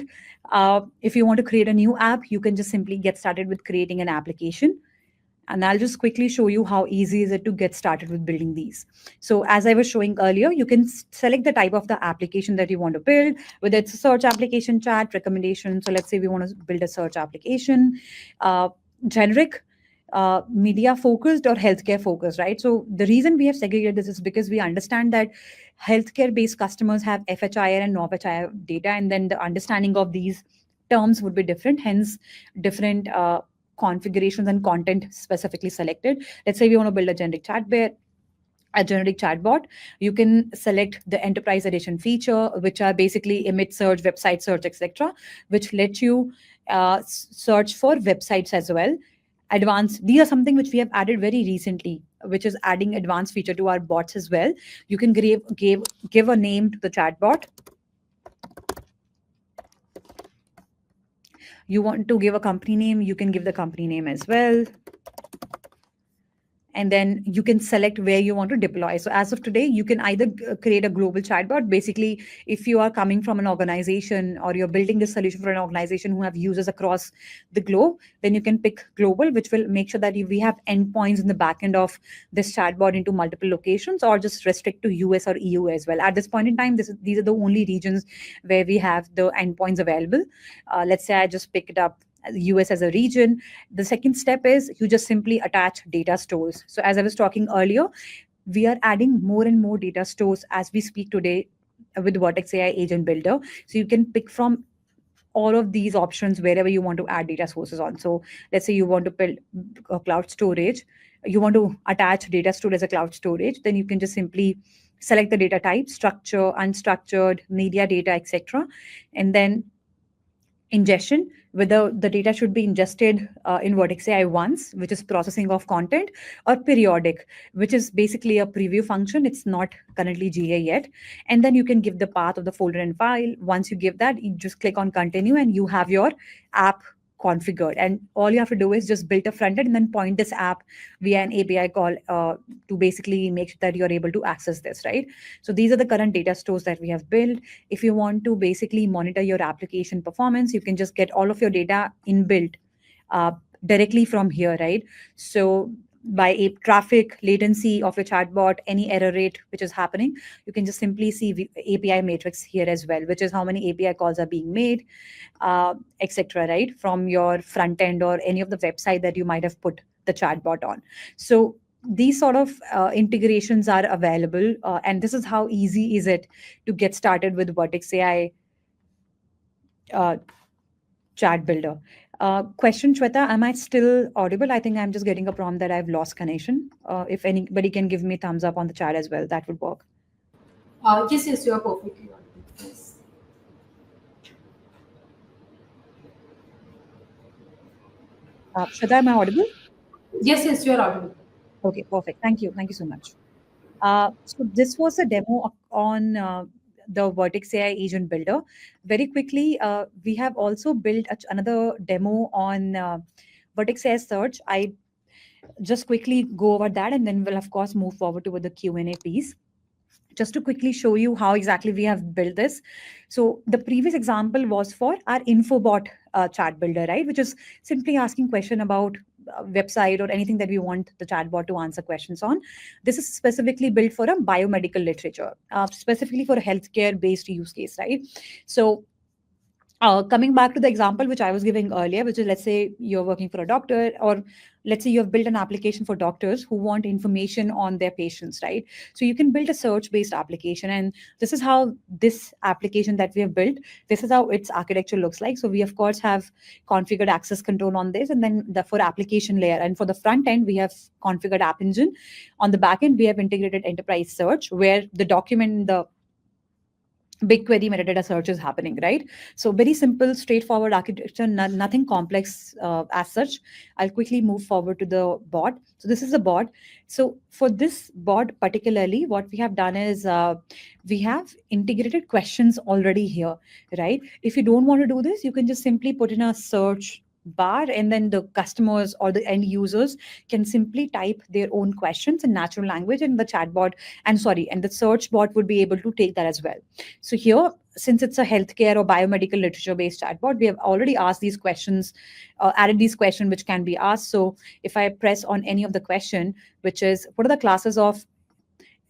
If you want to create a new app, you can just simply get started with creating an application. And I'll just quickly show you how easy is it to get started with building these. So as I was showing earlier, you can select the type of the application that you want to build, whether it's a search application, chat, recommendation. So let's say we want to build a search application, generic, media focused or healthcare focused, right? So the reason we have segregated this is because we understand that healthcare based customers have FHIR and non-FHIR data, and then the understanding of these terms would be different, hence different configurations and content specifically selected. Let's say we want to build a generic chatbot, you can select the enterprise edition feature, which are basically image search, website search, etc., which let you search for websites as well. Advanced, these are something which we have added very recently, which is adding advanced feature to our bots as well. You can give a name to the chatbot. You want to give a company name, you can give the company name as well. And then you can select where you want to deploy. So as of today, you can either create a global chatbot. Basically, if you are coming from an organization or you're building this solution for an organization who have users across the globe, then you can pick global, which will make sure that we have endpoints in the back end of this chatbot into multiple locations, or just restrict to US or EU as well. At this point in time, these are the only regions where we have the endpoints available. Let's say I just pick it up US as a region. The second step is you just simply attach data stores. So as I was talking earlier, we are adding more and more data stores as we speak today with Vertex AI Agent Builder. So you can pick from all of these options wherever you want to add data sources on. So let's say you want to build a cloud storage, you want to attach data store as a cloud storage, then you can just simply select the data type, structure, unstructured, media data, etc. And then ingestion, whether the data should be ingested in Vertex AI once, which is processing of content, or periodic, which is basically a preview function. It's not currently GA yet. And then you can give the path of the folder and file. Once you give that, you just click on continue and you have your app configured. And all you have to do is just build a front end and then point this app via an API call to basically make sure that you're able to access this, right? So these are the current data stores that we have built. If you want to basically monitor your application performance, you can just get all of your data inbuilt directly from here, right? So by traffic, latency of your chatbot, any error rate which is happening, you can just simply see API matrix here as well, which is how many API calls are being made, etc., right? From your front end or any of the website that you might have put the chatbot on. So these sort of integrations are available, and this is how easy is it to get started with Vertex AI chat builder. Question, Shweta, am I still audible? I think I'm just getting a prompt that I've lost connection. If anybody can give me thumbs up on the chat as well, that would work. Yes, you are perfectly audible. Yes. Shweta, am I audible? Yes, you are audible. Okay, perfect. Thank you. Thank you so much. So this was a demo on the Vertex AI Agent Builder. Very quickly, we have also built another demo on Vertex AI Search. I just quickly go over that, and then we'll of course move forward to the Q&A piece. Just to quickly show you how exactly we have built this. So the previous example was for our InfoBot chat builder, right? Which is simply asking question about website or anything that we want the chatbot to answer questions on. This is specifically built for a biomedical literature, specifically for a healthcare based use case, right? So coming back to the example which I was giving earlier, which is, let's say you're working for a doctor, or let's say you have built an application for doctors who want information on their patients, right? So you can build a search based application. And this is how this application that we have built, this is how its architecture looks like. So we, of course, have configured access control on this. And then for application layer and for the front end, we have configured App Engine. On the back end, we have integrated enterprise search, where the document, the BigQuery metadata search is happening, right? So very simple, straightforward architecture, nothing complex as such. I'll quickly move forward to the bot. So this is the bot. So for this bot particularly, what we have done is we have integrated questions already here, right? If you don't want to do this, you can just simply put in a search bar, and then the customers or the end users can simply type their own questions in natural language, and the chatbot and the search bot would be able to take that as well. So here, since it's a healthcare or biomedical literature based chatbot, we have already asked these questions, added these questions which can be asked. So if I press on any of the question, which is what are the classes of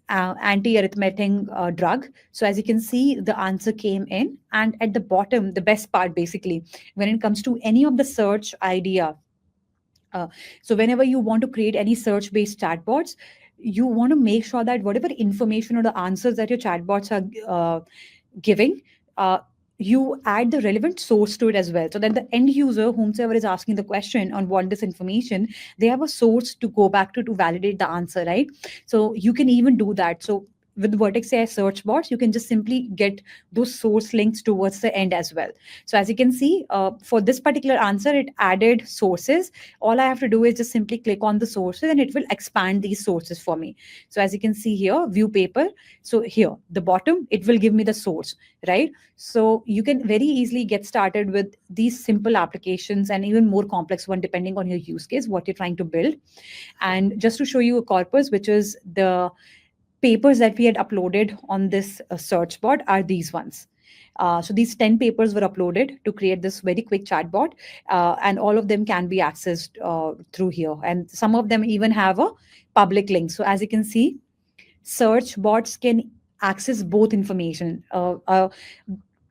anti-arrhythmic drug. So as you can see, the answer came in. And at the bottom, the best part basically, when it comes to any of the search idea, so whenever you want to create any search-based chatbots, you want to make sure that whatever information or the answers that your chatbots are giving, you add the relevant source to it as well. So that the end user, whomsoever is asking the question on want this information, they have a source to go back to validate the answer, right? So you can even do that. So with Vertex AI search bots, you can just simply get those source links towards the end as well. So as you can see, for this particular answer, it added sources. All I have to do is just simply click on the sources and it will expand these sources for me. So as you can see here, view paper. So here, the bottom, it will give me the source, right? So you can very easily get started with these simple applications and even more complex one, depending on your use case, what you're trying to build. And just to show you a corpus, which is the papers that we had uploaded on this search bot, are these ones. So these 10 papers were uploaded to create this very quick chatbot, and all of them can be accessed through here. And some of them even have a public link. So as you can see, search bots can access both information, a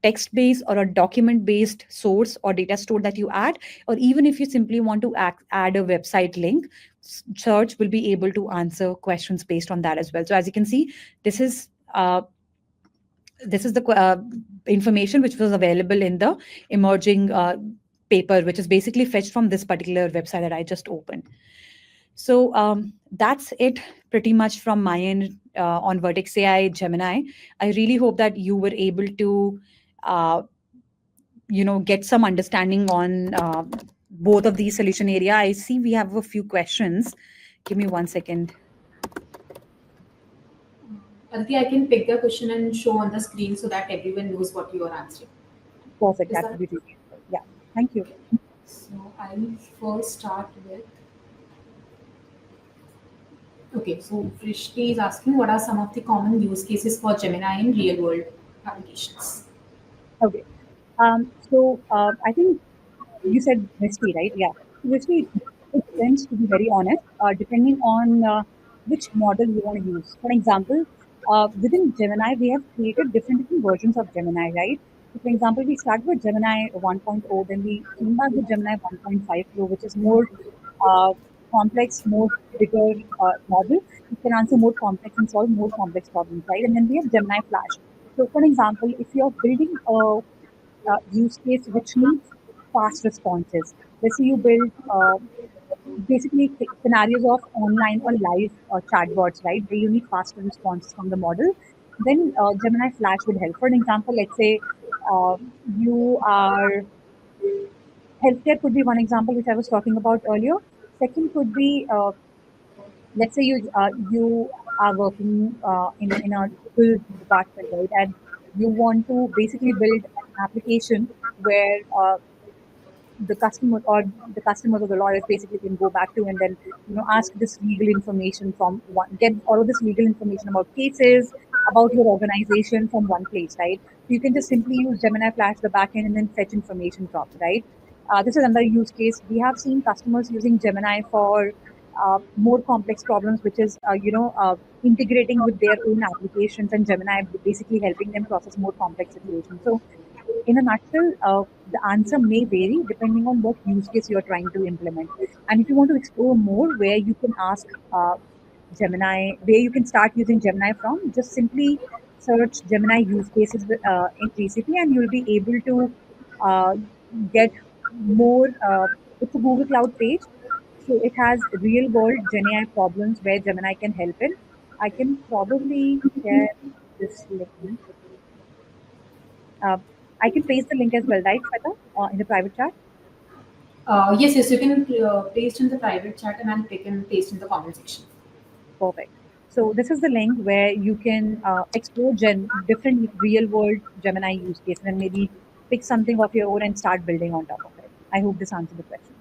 text-based or a document-based source or data store that you add, or even if you simply want to add a website link, search will be able to answer questions based on that as well. So as you can see, this is the information which was available in the emerging paper, which is basically fetched from this particular website that I just opened. So that's it pretty much from my end on Vertex AI Gemini. I really hope that you were able to get some understanding on both of these solution area. I see we have a few questions. Give me 1 second. Aditi, I can pick the question and show on the screen so that everyone knows what you are answering. Perfect. That would be really helpful. Yeah. Thank you. So I'll first start with. Okay, so Vrishti is asking what are some of the common use cases for Gemini in real world applications? Okay. So I think you said risky, right? Yeah. Risky, it depends, to be very honest, depending on which model you want to use. For example, within Gemini, we have created different versions of Gemini, right? So for example, we started with Gemini 1.0, then we came back with Gemini 1.5 Pro, which is more uh, complex, more bigger model. It can answer more complex and solve more complex problems, right? And then we have Gemini Flash. So for example, if you're building a use case which needs fast responses. Let's say you build basically scenarios of online or live chatbots, right? Where you need faster responses from the model. Then Gemini Flash would help. For an example, let's say uh, you are healthcare could be one example which I was talking about earlier. Second could be let's say you are working in a Google department, right? And you want to basically build an application where the customers or the lawyers basically can go back to and then ask this legal information from one, get all of this legal information about cases, about your organization from one place, right? So you can just simply use Gemini Flash the backend and then fetch information from, right? This is another use case. We have seen customers using Gemini for more complex problems, which is integrating with their own applications, and Gemini basically helping them process more complex situations. So, in a nutshell, the answer may vary depending on what use case you are trying to implement. And if you want to explore more, where you can ask Gemini, where you can start using Gemini from, just simply search Gemini use cases in GCP, and you'll be able to uh, get more. It's a Google Cloud page, so it has real world GenAI problems where Gemini can help in. I can probably share this link. Uh, I can paste the link as well, right, Shweta, in the private chat? Yes, you can paste in the private chat and I'll pick and paste in the comment section. Perfect. So this is the link where you can explore different real world Gemini use cases and maybe pick something of your own and start building on top of it. I hope this answered the question.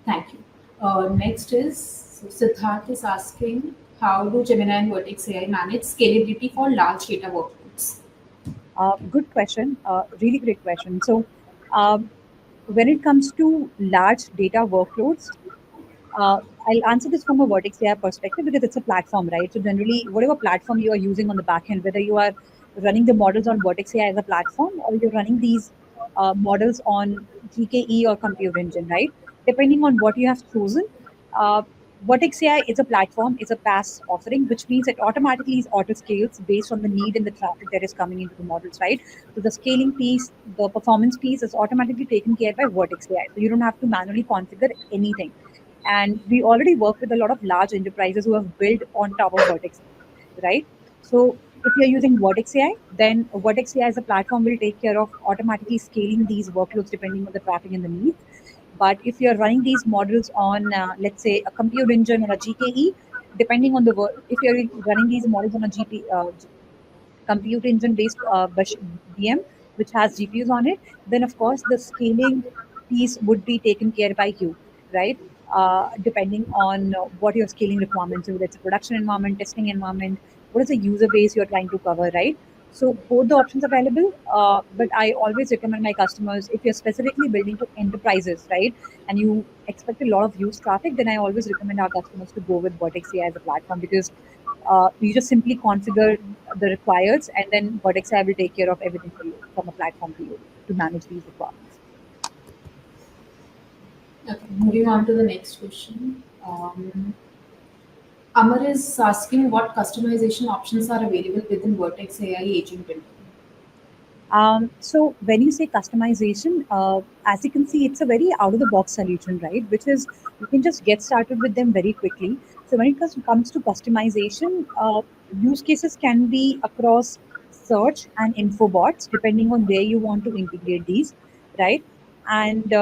Thank you. Next is so Siddharth is asking, how do Gemini and Vertex AI manage scalability for large data workloads? Good question. Really great question. So um, when it comes to large data workloads, I'll answer this from a Vertex AI perspective because it's a platform, right? So generally, whatever platform you are using on the back end, whether you are running the models on Vertex AI as a platform or you're running these models on GKE or Compute Engine, right? Depending on what you have chosen, uh, Vertex AI is a platform, it's a PaaS offering, which means it automatically is auto scales based on the need and the traffic that is coming into the models, right? So the scaling piece, the performance piece is automatically taken care by Vertex AI. So you don't have to manually configure anything, and we already work with a lot of large enterprises who have built on top of Vertex, right? So if you're using Vertex AI, then Vertex AI as a platform will take care of automatically scaling these workloads depending on the traffic and the needs. But if you're running these models on, let's say, a compute engine or a GKE, depending on if you're running these models on a compute engine based VM, which has GPUs on it, then of course the scaling piece would be taken care by you, right? Depending on what your scaling requirements, whether it's a production environment, testing environment, what is the user base you're trying to cover, right? So both the options available, but I always recommend my customers, if you're specifically building for enterprises, right, and you expect a lot of use traffic, then I always recommend our customers to go with Vertex AI as a platform because you just simply configure the requires, and then Vertex AI will take care of everything for you from a platform view to manage these requirements. Okay, moving on to the next question. Amar is asking what customization options are available within Vertex AI agent builder. So when you say customization, as you can see, it's a very out of the box solution, right? Which is you can just get started with them very quickly. So when it comes to customization, use cases can be across search and info bots, depending on where you want to integrate these, right? And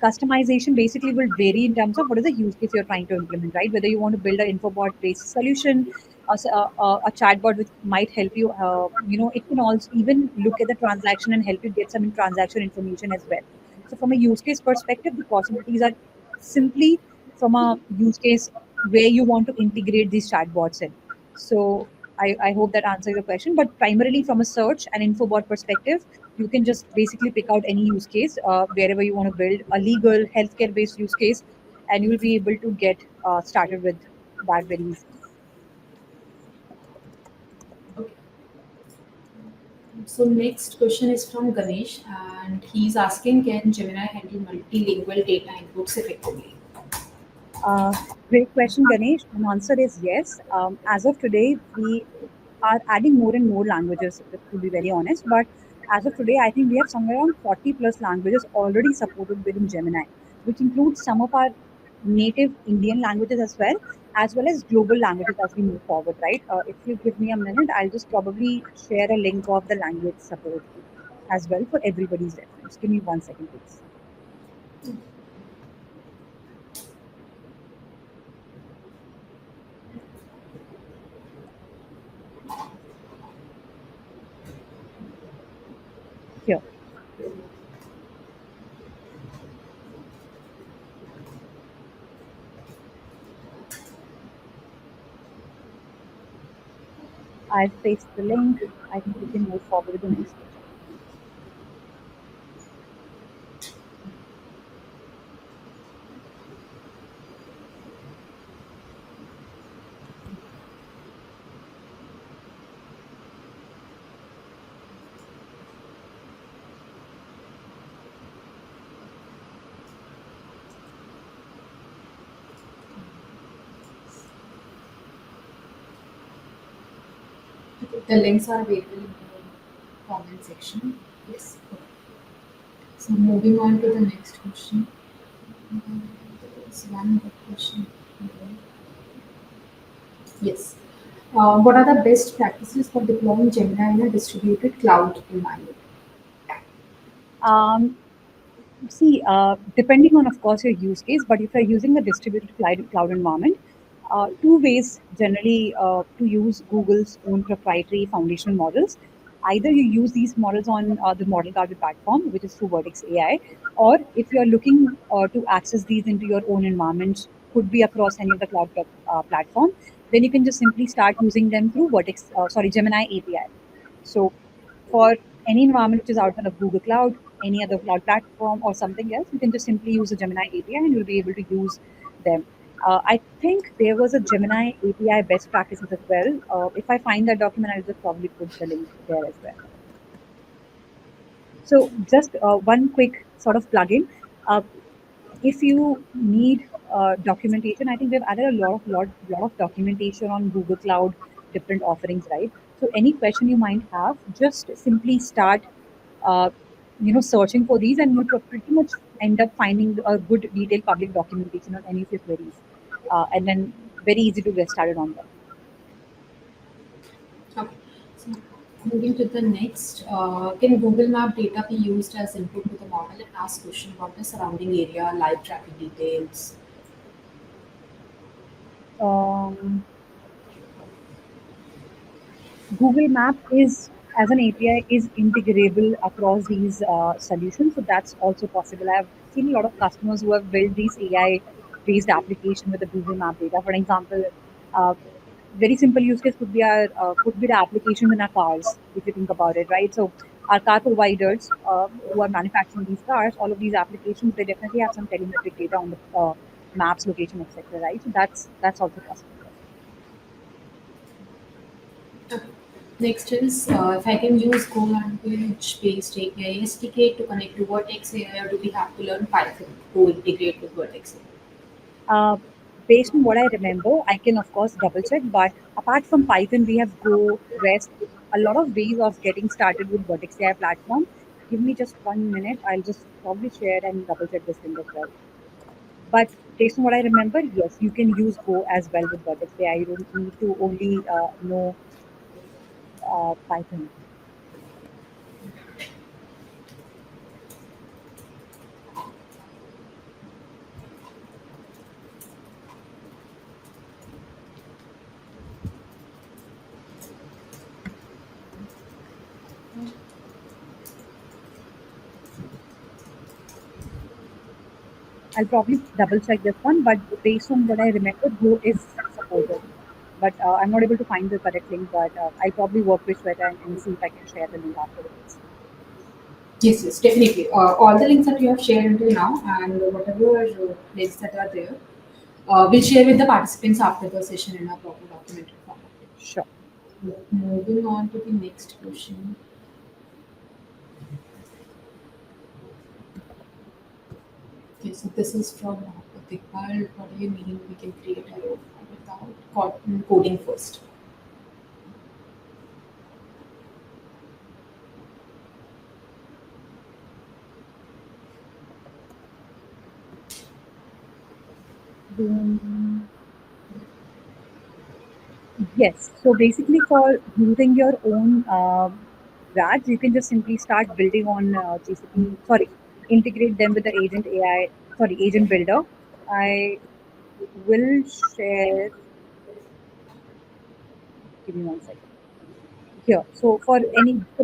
customization basically will vary in terms of what is the use case you're trying to implement, right? Whether you want to build an infobot based solution, a chatbot which might help you, it can also even look at the transaction and help you get some transaction information as well. So from a use case perspective, the possibilities are simply from a use case where you want to integrate these chatbots in. So I hope that answers your question. But primarily from a search and infobot perspective, you can just basically pick out any use case wherever you want to build a legal healthcare based use case, and you'll be able to get started with that very easily. Okay. So next question is from Ganesh, and he's asking, can Gemini handle multilingual data inputs effectively? Uh, Great question, Ganesh. And answer is yes. As of today, we are adding more and more languages, to be very honest. But as of today, I think we have somewhere around 40 plus languages already supported within Gemini, which includes some of our native Indian languages as well as global languages as we move forward, right? If you give me a minute, I'll just probably share a link of the language support as well for everybody's reference. Give me 1 second, please. Here. I've pasted the link. I think we can move forward with the next question. Okay, the links are available in the comment section. Yes. Okay. So moving on to the next question. There's one good question. here. Yes. What are the best practices for deploying Gemini in a distributed cloud environment? Um, See, depending on, of course, your use case, but if you're using a distributed cloud environment, two ways generally to use Google's own proprietary foundational models. Either you use these models on the model guarded platform, which is through Vertex AI, or if you're looking to access these into your own environment, could be across any of the cloud platform, then you can just simply start using them through Gemini API. So for any environment which is outside of Google Cloud, any other cloud platform, or something else, you can just simply use the Gemini API and you'll be able to use them. I think there was a Gemini API best practices as well. If I find that document, I'll just probably put the link there as well. So just one quick sort of plugin. Uh, if you need documentation, I think they've added a lot of documentation on Google Cloud, different offerings, right? So any question you might have, just simply start, uh, searching for these, and you'll pretty much end up finding a good detailed public documentation on any of your queries, and then very easy to get started on them. Okay. So moving to the next, can Google Map data be used as input to the model and ask question about the surrounding area, live traffic details? Um, Google Map is, as an API, is integrable across these solutions, so that's also possible. I've seen a lot of customers who have built these AI-based application with the Google Map data. For example, uh, very simple use case could be the application in our cars, if you think about it, right? So our car providers who are manufacturing these cars, all of these applications, they definitely have some telemetric data on the maps, location, etc. Right? So that's also possible. Yes. Okay. Next is if I can use Go language based API SDK to connect to Vertex AI, or do we have to learn Python to integrate with Vertex AI? Uh, Based on what I remember, I can of course double check. But apart from Python, we have Go, REST, a lot of ways of getting started with Vertex AI platform. Give me just 1 minute. I'll just probably share and double check this thing as well. But based on what I remember, yes, you can use Go as well with Vertex AI. You don't need to only know Python. I'll probably double check this one, but based on what I remember, Go is supported. But I'm not able to find the correct link, but I'll probably work with Shweta and see if I can share the link afterwards. Yes, yes, definitely. All the links that you have shared until now and whatever links that are there, we'll share with the participants after the session in a proper documented format. Sure. Moving on to the next question. Okay, so this is from Dikpal. What do you mean we can create a robot without coding first? Um, yes. So basically, for using your own RAGs, you can just simply start building on GCP. Sorry, integrate them with the agent AI. Sorry, agent builder. I will share. Give me 1 second. Here. So for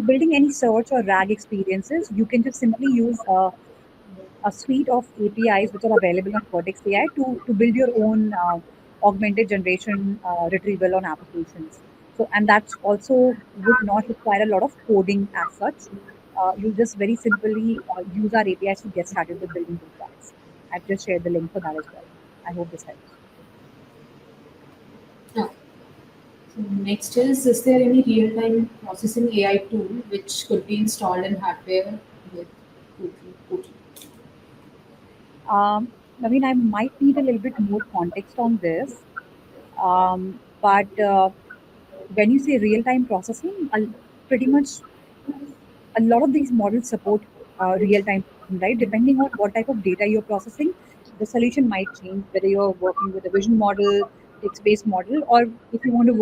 building any search or RAG experiences, you can just simply use a suite of APIs which are available on Vertex AI to build your own augmented generation retrieval on applications. So, and that's also would not require a lot of coding as such. You just very simply use our APIs to get started with building these guys. I've just shared the link for that as well. I hope this helps. No. So next is there any real-time processing AI tool which could be installed in hardware with Google? I mean, I might need a little bit more context on this, but when you say real-time processing, pretty much a lot of these models support real-time processing, right? Depending on what type of data you're processing, the solution might change, whether you're working with a vision model, text-based model, or if you want to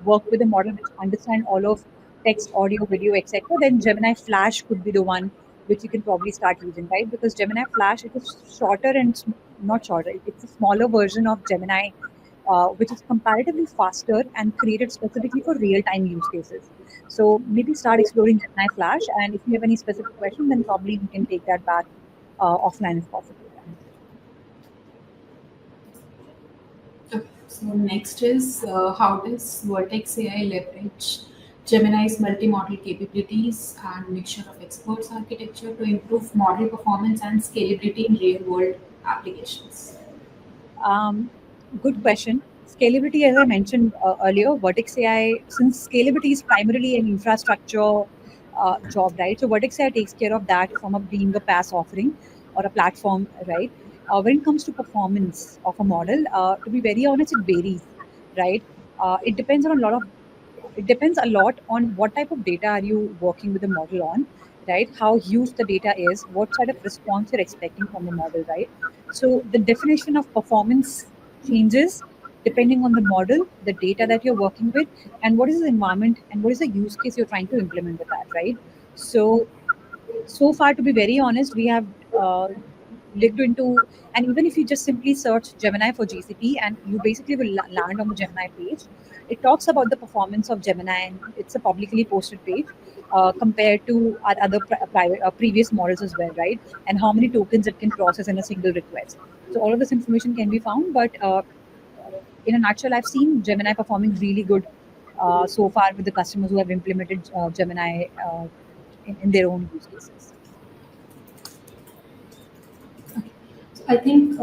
work with a model which understand all of text, audio, video, etc., then Gemini Flash could be the one which you can probably start using, right? Because Gemini Flash it is shorter and not shorter, it's a smaller version of Gemini, which is comparatively faster and created specifically for real-time use cases. So maybe start exploring Gemini Flash, and if you have any specific question, then probably we can take that back offline if possible. Okay. So next is how does Vertex AI leverage Gemini's multi-model capabilities and mixture of experts architecture to improve model performance and scalability in real-world applications? Um, Good question. Scalability, as I mentioned earlier, Vertex AI, since scalability is primarily an infrastructure job, right? So Vertex AI takes care of that from being a PaaS offering or a platform, right? When it comes to performance of a model, to be very honest, it varies, right? It depends on a lot of it depends a lot on what type of data are you working with the model on, right? How huge the data is, what sort of response you're expecting from the model, right? So the definition of performance changes depending on the model, the data that you're working with, and what is the environment and what is the use case you're trying to implement with that, right? So far, to be very honest, we have looked into, and even if you just simply search Gemini for GCP and you basically will land on the Gemini page, it talks about the performance of Gemini, and it's a publicly posted page compared to our other private previous models as well, right? And how many tokens it can process in a single request. So all of this information can be found, but in a nutshell, I've seen Gemini performing really good so far with the customers who have implemented Gemini in their own use cases. So I think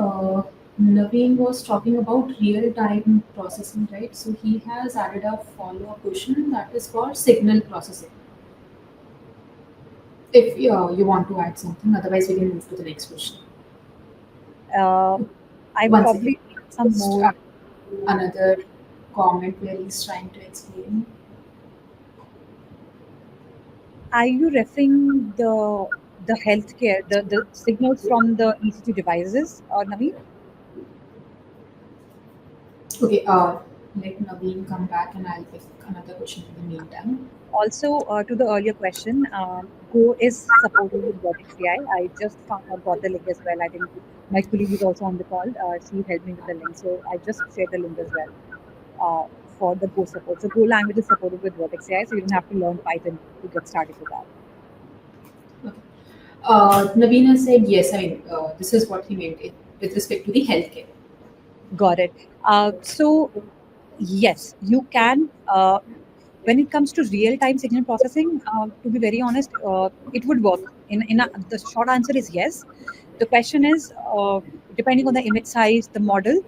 Naveen was talking about real-time processing, right? So he has added a follow-up question that is for signal processing. If you want to add something, otherwise we can move to the next question. Uh, I One second. probably need some Just more. another comment where he's trying to explain. Are you referring the healthcare, the signals from the ECG devices, or Naveen? Okay, let Naveen come back and I'll pick another question in the meantime. Also, to the earlier question, Go is supported with Vertex AI. I just got the link as well. I think my colleague is also on the call. She helped me with the link, so I just shared the link as well for the Go support. So Go language is supported with Vertex AI, so you don't have to learn Python to get started with that. Okay. Naveen said yes. I mean, this is what he meant with respect to the healthcare. Got it. So yes, you can. When it comes to real-time signal processing, to be very honest, it would work. The short answer is yes. The question is, depending on the image size, the model,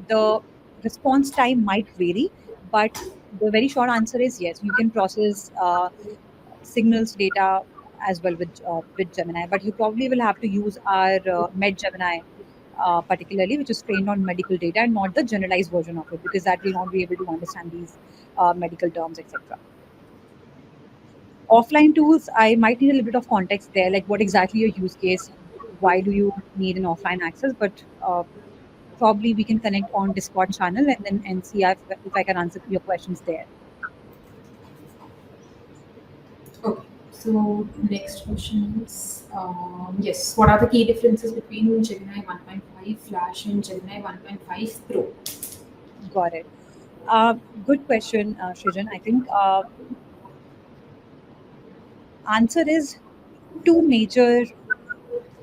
the response time might vary, but the very short answer is yes. You can process signals data as well with Gemini, but you probably will have to use our Med Gemini particularly, which is trained on medical data and not the generalized version of it, because that will not be able to understand these medical terms, etc. Offline tools, I might need a little bit of context there, like what exactly your use case, why do you need an offline access, but probably we can connect on Discord channel and see if I can answer your questions there. Okay. So next question is yes. What are the key differences between Gemini 1.5 Flash and Gemini 1.5 Pro? Got it. Good question, Shrijan. I think answer is two major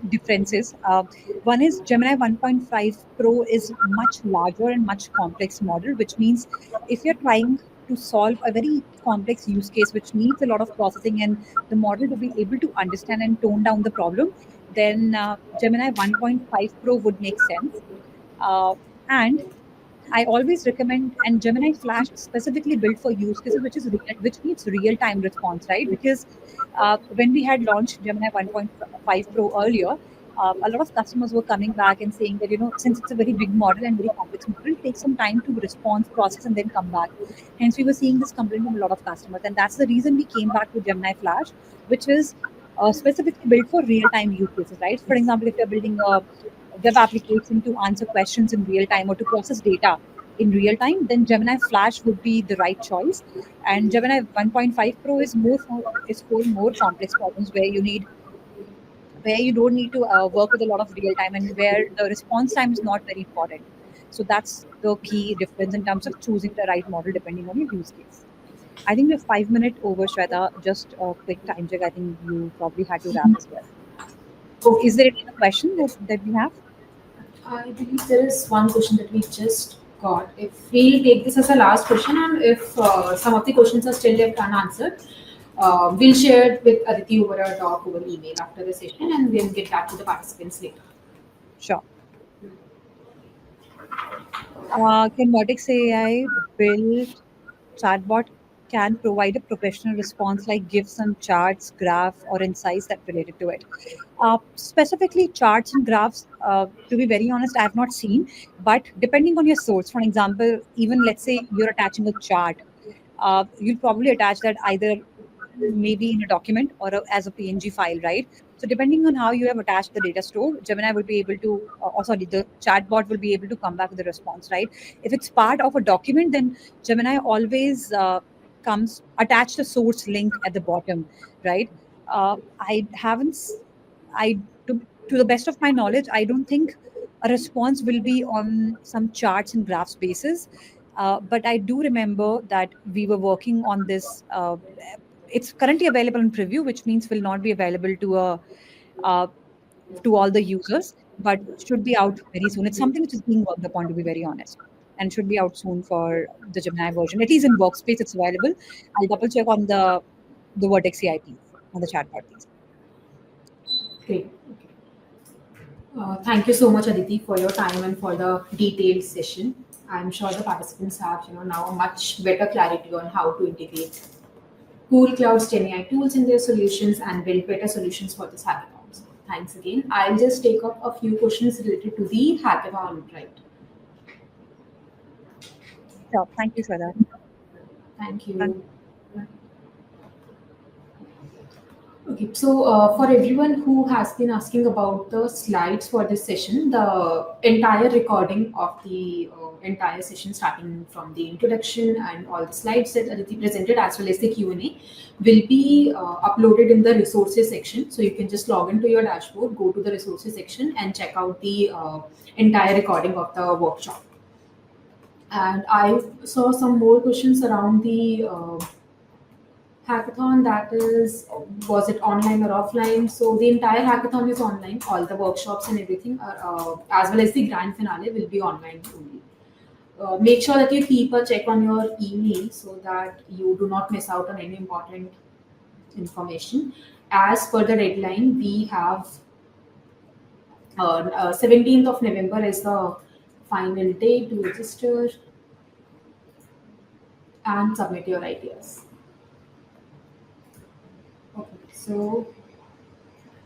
differences. One is Gemini 1.5 Pro is much larger and much complex model, which means if you're trying to solve a very complex use case which needs a lot of processing and the model to be able to understand and tone down the problem, then Gemini 1.5 Pro would make sense. And I always recommend, and Gemini Flash is specifically built for use cases which needs real time response, right? Because when we had launched Gemini 1.5 Pro earlier, a lot of customers were coming back and saying that, since it's a very big model and very complex model, it takes some time to response process and then come back. Hence, we were seeing this complaint from a lot of customers. And that's the reason we came back to Gemini Flash, which is specifically built for real-time use cases, right? For example, if you're building a web application to answer questions in real time or to process data in real time, then Gemini Flash would be the right choice. And Gemini 1.5 Pro is is for more complex problems where you don't need to work with a lot of real time and where the response time is not very important. So that's the key difference in terms of choosing the right model depending on your use case. I think we're 5 minutes over, Shweta. Just a quick time check. I think you probably had to wrap as well. So, is there any other question that we have? I believe there is one question that we just got. If we'll take this as a last question, and if some of the questions are still left unanswered, we'll share it with Aditi over a doc over email after the session, and we'll get back to the participants later. Sure. Can Vertex AI build chatbot can provide a professional response like GIFs and charts, graph, or insights that related to it? Specifically, charts and graphs, to be very honest, I have not seen, but depending on your source, for example, even let's say you're attaching a chart, you'll probably attach that either maybe in a document or as a PNG file, right? So depending on how you have attached the data store, Gemini will be able to, or sorry, the chatbot will be able to come back with a response, right? If it's part of a document, then Gemini always comes attach the source link at the bottom, right? I haven't, I to the best of my knowledge, I don't think a response will be on some charts and graphs basis. But I do remember that we were working on this. It's currently available in preview, which means will not be available uh, to all the users, but should be out very soon. It's something which is being worked upon, to be very honest, and should be out soon for the Gemini version. At least in Workspace, it's available. I'll double check on the Vertex AI piece, on the chatbot piece. Great. Thank you so much, Aditi, for your time and for the detailed session. I'm sure the participants have, now a much better clarity on how to integrate Google Cloud's GenAI tools in their solutions and build better solutions for this hackathon. So thanks again. I'll just take up a few questions related to the hackathon, right? Sure. Thank you, Shweta. Thank you. Okay, so for everyone who has been asking about the slides for this session, the entire recording of the entire session, starting from the introduction and all the slides that Aditi presented, as well as the Q&A, will be uploaded in the resources section. So you can just log into your dashboard, go to the resources section, and check out the entire recording of the workshop. And I saw some more questions around the hackathon, that is, was it online or offline? So the entire hackathon is online. All the workshops and everything are, as well as the grand finale, will be online only. Make sure that you keep a check on your email so that you do not miss out on any important information. As per the deadline, we have 17th of November is the final day to register and submit your ideas. Okay, so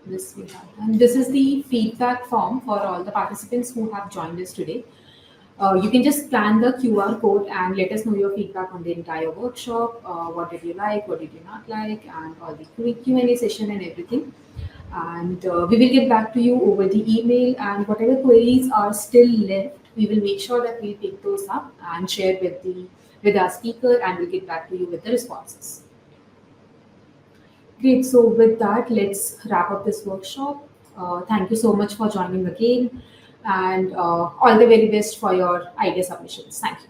this we have, and this is the feedback form for all the participants who have joined us today. You can just scan the QR code and let us know your feedback on the entire workshop. What did you like? What did you not like? And all the Q&A session and everything. And we will get back to you over the email. And whatever queries are still left, we will make sure that we pick those up and share with our speaker, and we'll get back to you with the responses. Great. So with that, let's wrap up this workshop. Thank you so much for joining again, and all the very best for your idea submissions. Thank you.